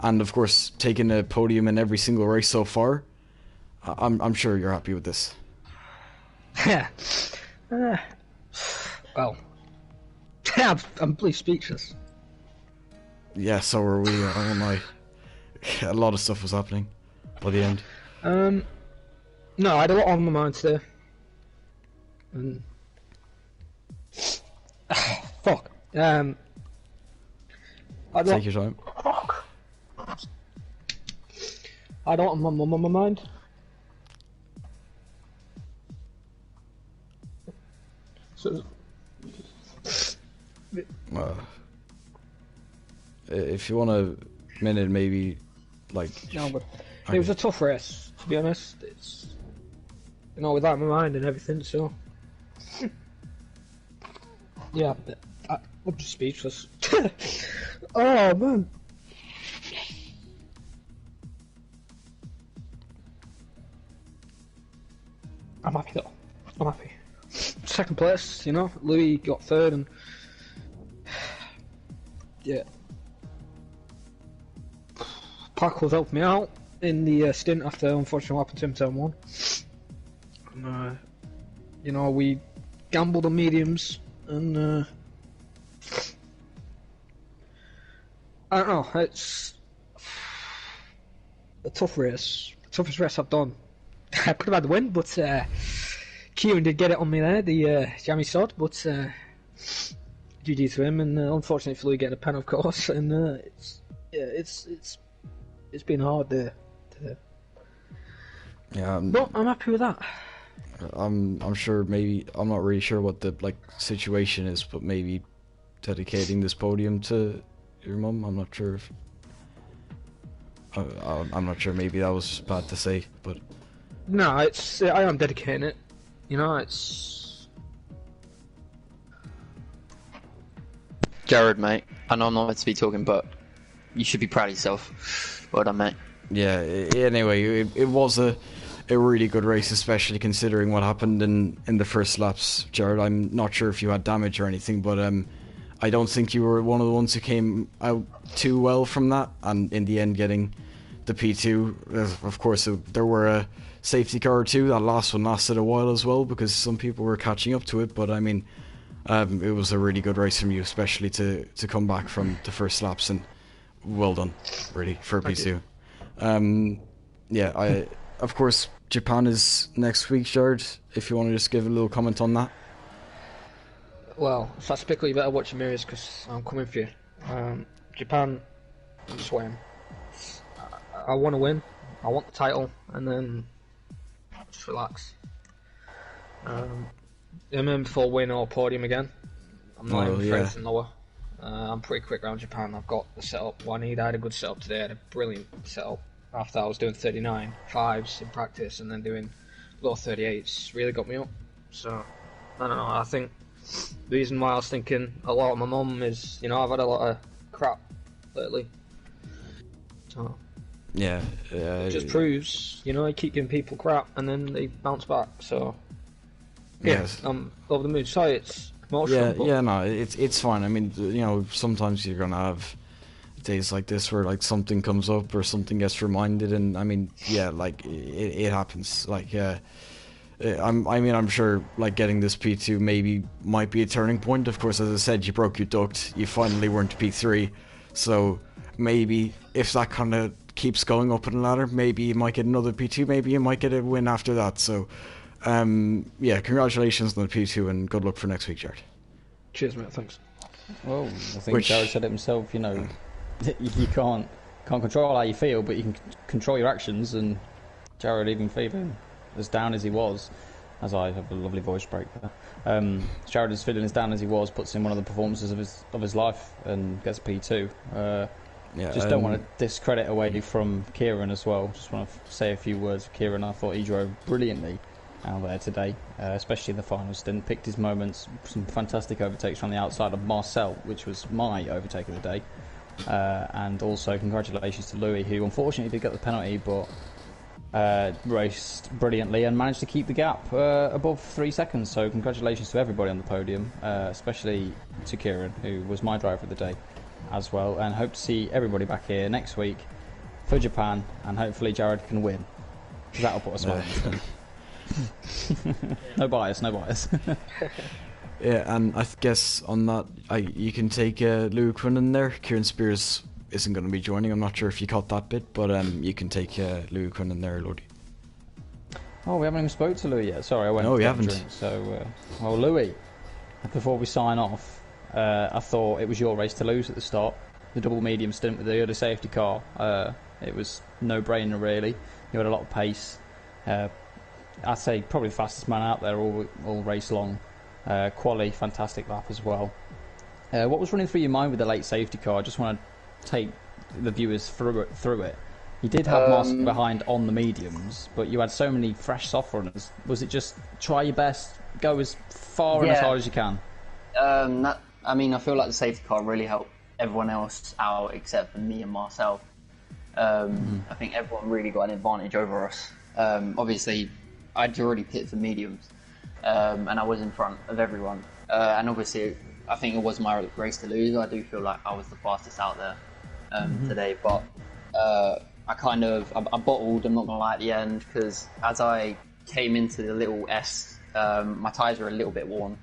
A: And, of course, taking a podium in every single race so far. I'm sure you're happy with this.
C: Yeah. Well... I'm pretty speechless.
A: Yeah, so are we. Oh my. A lot of stuff was happening by the end.
C: No, I had a lot on my mind today. And... fuck.
A: Take your time.
C: Fuck. I don't have my mind. So...
A: if you want a minute, maybe, like...
C: No, but it was a tough race, to be honest. It's... You know, without my mind and everything, so... yeah, I'm just speechless. Oh, man. I'm happy though. I'm happy. Second place, you know. Louis got third, and yeah, Paco's helped me out in the stint after unfortunately what happened to him turn 1. And, you know, we gambled on mediums, and I don't know. It's a tough race, the toughest race I've done. I could have had the win, but Kieran did get it on me there, the jammy sod. But GG to him, and unfortunately for Louis getting a pen, of course. And it's been hard there.
A: Yeah,
C: but I'm happy with that.
A: I'm sure. Maybe I'm not really sure what the situation is, but maybe dedicating this podium to your mum. I'm not sure if. I'm not sure. Maybe that was bad to say, but
C: no, it's I am dedicating it. You know, it's
D: Jared, mate. I know I'm not meant to be talking, but you should be proud of yourself. Well done, mate.
A: yeah. Anyway, it was a really good race, especially considering what happened in the first laps, Jared. I'm not sure if you had damage or anything, but I don't think you were one of the ones who came out too well from that, and in the end getting the P2. Of course, there were a safety car or two. That last one lasted a while as well because some people were catching up to it, but I mean, it was a really good race from you, especially to come back from the first laps, and well done, really, for a P2. Yeah, of course, Japan is next week, Jared, if you want to just give a little comment on that.
C: well, if that's pickle, you better watch your mirrors because I'm coming for you. Japan, I'm swearing. I want to win. I want the title, and then just relax. I'm in for win or podium again. I'm not even for anything lower. I'm pretty quick around Japan. I've got the setup I need. I had a good setup today. I had a brilliant setup. After I was doing 39 5s in practice and then doing low 38s, really got me up. So I don't know. I think the reason why I was thinking a lot of my mum is, you know, I've had a lot of crap lately. So
A: Yeah.
C: it just proves, you know, I keep giving people crap and then they bounce back. So yeah,
A: Yes.
C: I'm over the moon. Sorry, it's emotional.
A: Yeah, no, it's fine. I mean, you know, sometimes you're gonna have days like this where like something comes up or something gets reminded, and I mean, yeah, like it happens. Like, I'm sure like getting this P2 maybe might be a turning point. Of course, as I said, you broke your duct. You finally weren't P3, so maybe if that kind of keeps going up in the ladder, maybe you might get another P2. Maybe you might get a win after that. So. Yeah, congratulations on the P2 and good luck for next week, Jared.
C: Cheers, mate. Thanks.
B: Well, I think Jared said it himself. You know, you can't control how you feel, but you can control your actions. And Jared, even feeling as down as he was, as I have a lovely voice break there. Jared is feeling as down as he was, puts in one of the performances of his life and gets a P2.
A: Yeah,
B: just don't want to discredit away from Kieran as well. Just want to say a few words for Kieran. I thought he drove brilliantly out there today, especially in the final stint. Picked his moments, some fantastic overtakes from the outside of Marcel, which was my overtake of the day. And also congratulations to Louis, who unfortunately did get the penalty, but raced brilliantly and managed to keep the gap above 3 seconds. So congratulations to everybody on the podium, especially to Kieran, who was my driver of the day as well. And hope to see everybody back here next week for Japan, and hopefully Jared can win. That'll put a smile on his face. No bias.
A: Yeah, and I guess on that, you can take Louis Quinn in there. Kieran Spears isn't going to be joining. I'm not sure if you caught that bit, but you can take Louis Quinn in there, Lodi.
B: Oh, we haven't even spoke to Louis yet. Sorry, I went.
A: No, we
B: to
A: haven't.
B: Drink, so, well, Louis, before we sign off, I thought it was your race to lose at the start. The double medium stint with the other safety car. It was no-brainer, really. You had a lot of pace. I'd say probably the fastest man out there all race long. Quali, fantastic lap as well. What was running through your mind with the late safety car? I just want to take the viewers through it. You did have Moss behind on the mediums, but you had so many fresh soft runners. Was it just try your best, go as far and as hard as you can?
D: I mean, I feel like the safety car really helped everyone else out except for me and Marcel. I think everyone really got an advantage over us. Obviously, I'd already picked the mediums, and I was in front of everyone. And obviously, I think it was my race to lose. I do feel like I was the fastest out there today, but I bottled. I'm not gonna lie at the end, because as I came into the little S, my tyres were a little bit worn,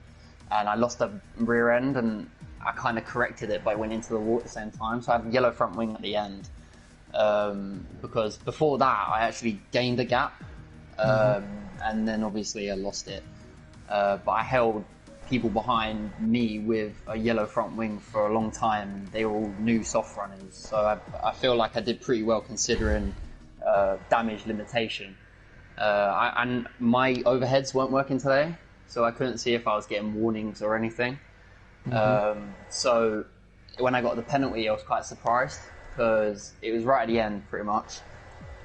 D: and I lost the rear end, and I kind of corrected it by went into the wall at the same time. So I had a yellow front wing at the end, because before that I actually gained a gap, and then obviously I lost it. But I held people behind me with a yellow front wing for a long time. They were all new soft runners, so I feel like I did pretty well considering damage limitation. And my overheads weren't working today, so I couldn't see if I was getting warnings or anything. So when I got the penalty, I was quite surprised, because it was right at the end pretty much,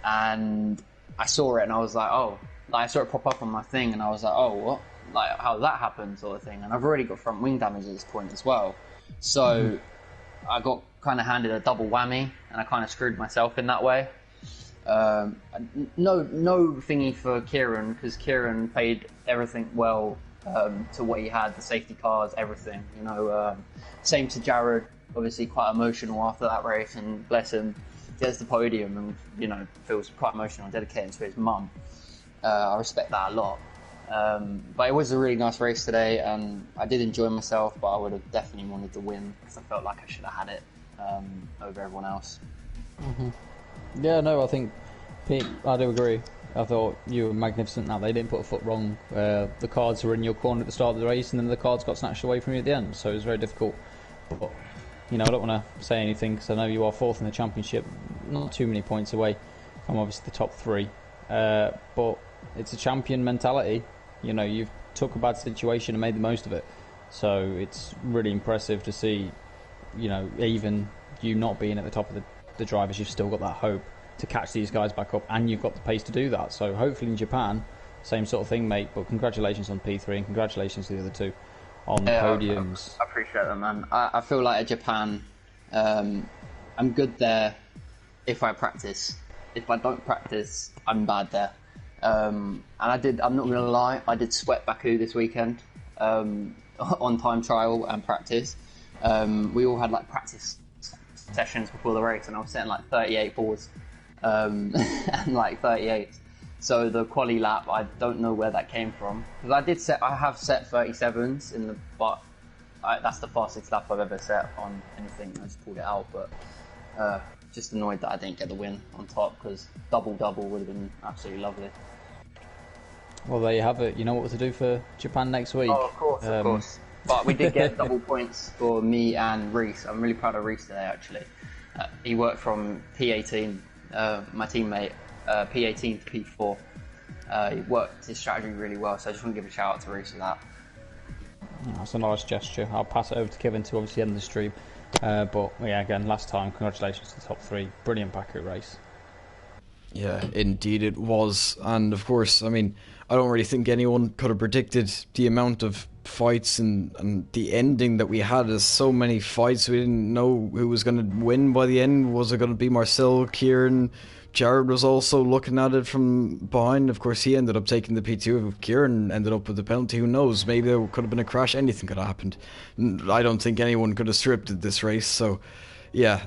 D: and I saw it and I was like, oh, like I saw it pop up on my thing, and I was like, oh, what? Like, how did that happen, sort of thing. And I've already got front wing damage at this point as well, so I got kind of handed a double whammy, and I kind of screwed myself in that way. No thingy for Kieran, because Kieran played everything well to what he had, the safety cars, everything, you know. Same to Jared, obviously quite emotional after that race, and bless him, gets the podium and, you know, feels quite emotional, dedicated to his mum. I respect that a lot. But it was a really nice race today, and I did enjoy myself, but I would have definitely wanted to win, because I felt like I should have had it over everyone else.
B: Yeah, no, I think, Pete, I do agree. I thought you were magnificent. Now, they didn't put a foot wrong. The cards were in your corner at the start of the race, and then the cards got snatched away from you at the end, so it was very difficult. But, you know, I don't want to say anything, because I know you are fourth in the championship, not too many points away from obviously the top three. But it's a champion mentality. You know, you've took a bad situation and made the most of it. So it's really impressive to see, you know, even you not being at the top of the drivers, you've still got that hope to catch these guys back up, and you've got the pace to do that. So hopefully in Japan, same sort of thing, mate. But congratulations on P3, and congratulations to the other two on podiums.
D: I appreciate that, man. I feel like at Japan, I'm good there if I practice. If I don't practice, I'm bad there. And I'm not gonna lie, I did sweat Baku this weekend, on time trial and practice. We all had like practice sessions before the race, and I was setting like 38 boards, and like 38. So the quali lap, I don't know where that came from, because I have set 37s in the, but that's the fastest lap I've ever set on anything. I just pulled it out, but just annoyed that I didn't get the win on top, because double would have been absolutely lovely.
B: Well, there you have it. You know what to do for Japan next week.
D: Oh, of course. But we did get double points for me and Reese. I'm really proud of Reese today, actually. He worked from P18, my teammate, P18 to P4. He worked his strategy really well, so I just want to give a shout out to Reese for that.
B: That's a nice gesture. I'll pass it over to Kevin to obviously end the stream. But yeah, again, last time, congratulations to the top three. Brilliant Baku race.
A: Yeah, indeed it was. And of course, I mean, I don't really think anyone could have predicted the amount of fights and the ending that we had. There's so many fights, we didn't know who was going to win by the end. Was it going to be Marcel, Kieran? Jared was also looking at it from behind. Of course, he ended up taking the P2. If Kieran ended up with the penalty, who knows? Maybe there could have been a crash. Anything could have happened. I don't think anyone could have scripted this race. So, yeah,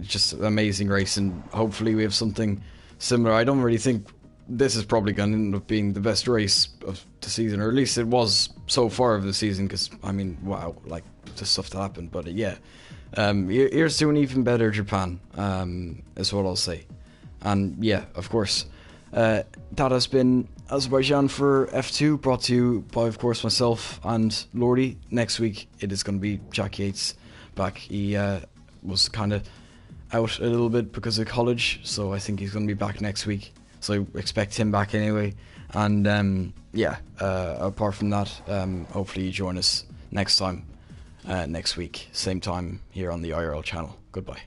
A: just an amazing race, and hopefully we have something similar. I don't really think this is probably going to end up being the best race of the season, or at least it was so far of the season, because, I mean, wow, like, the stuff that happened. But, yeah. Here's doing even better, Japan, is what I'll say. And yeah, of course, that has been Azerbaijan for F2, brought to you by, of course, myself and Lordy. Next week it is going to be Jack Yates back. He was kind of out a little bit because of college, so I think he's going to be back next week, so I expect him back anyway. And yeah, apart from that, hopefully you join us next time. Next week, same time here on the IRL channel. Goodbye.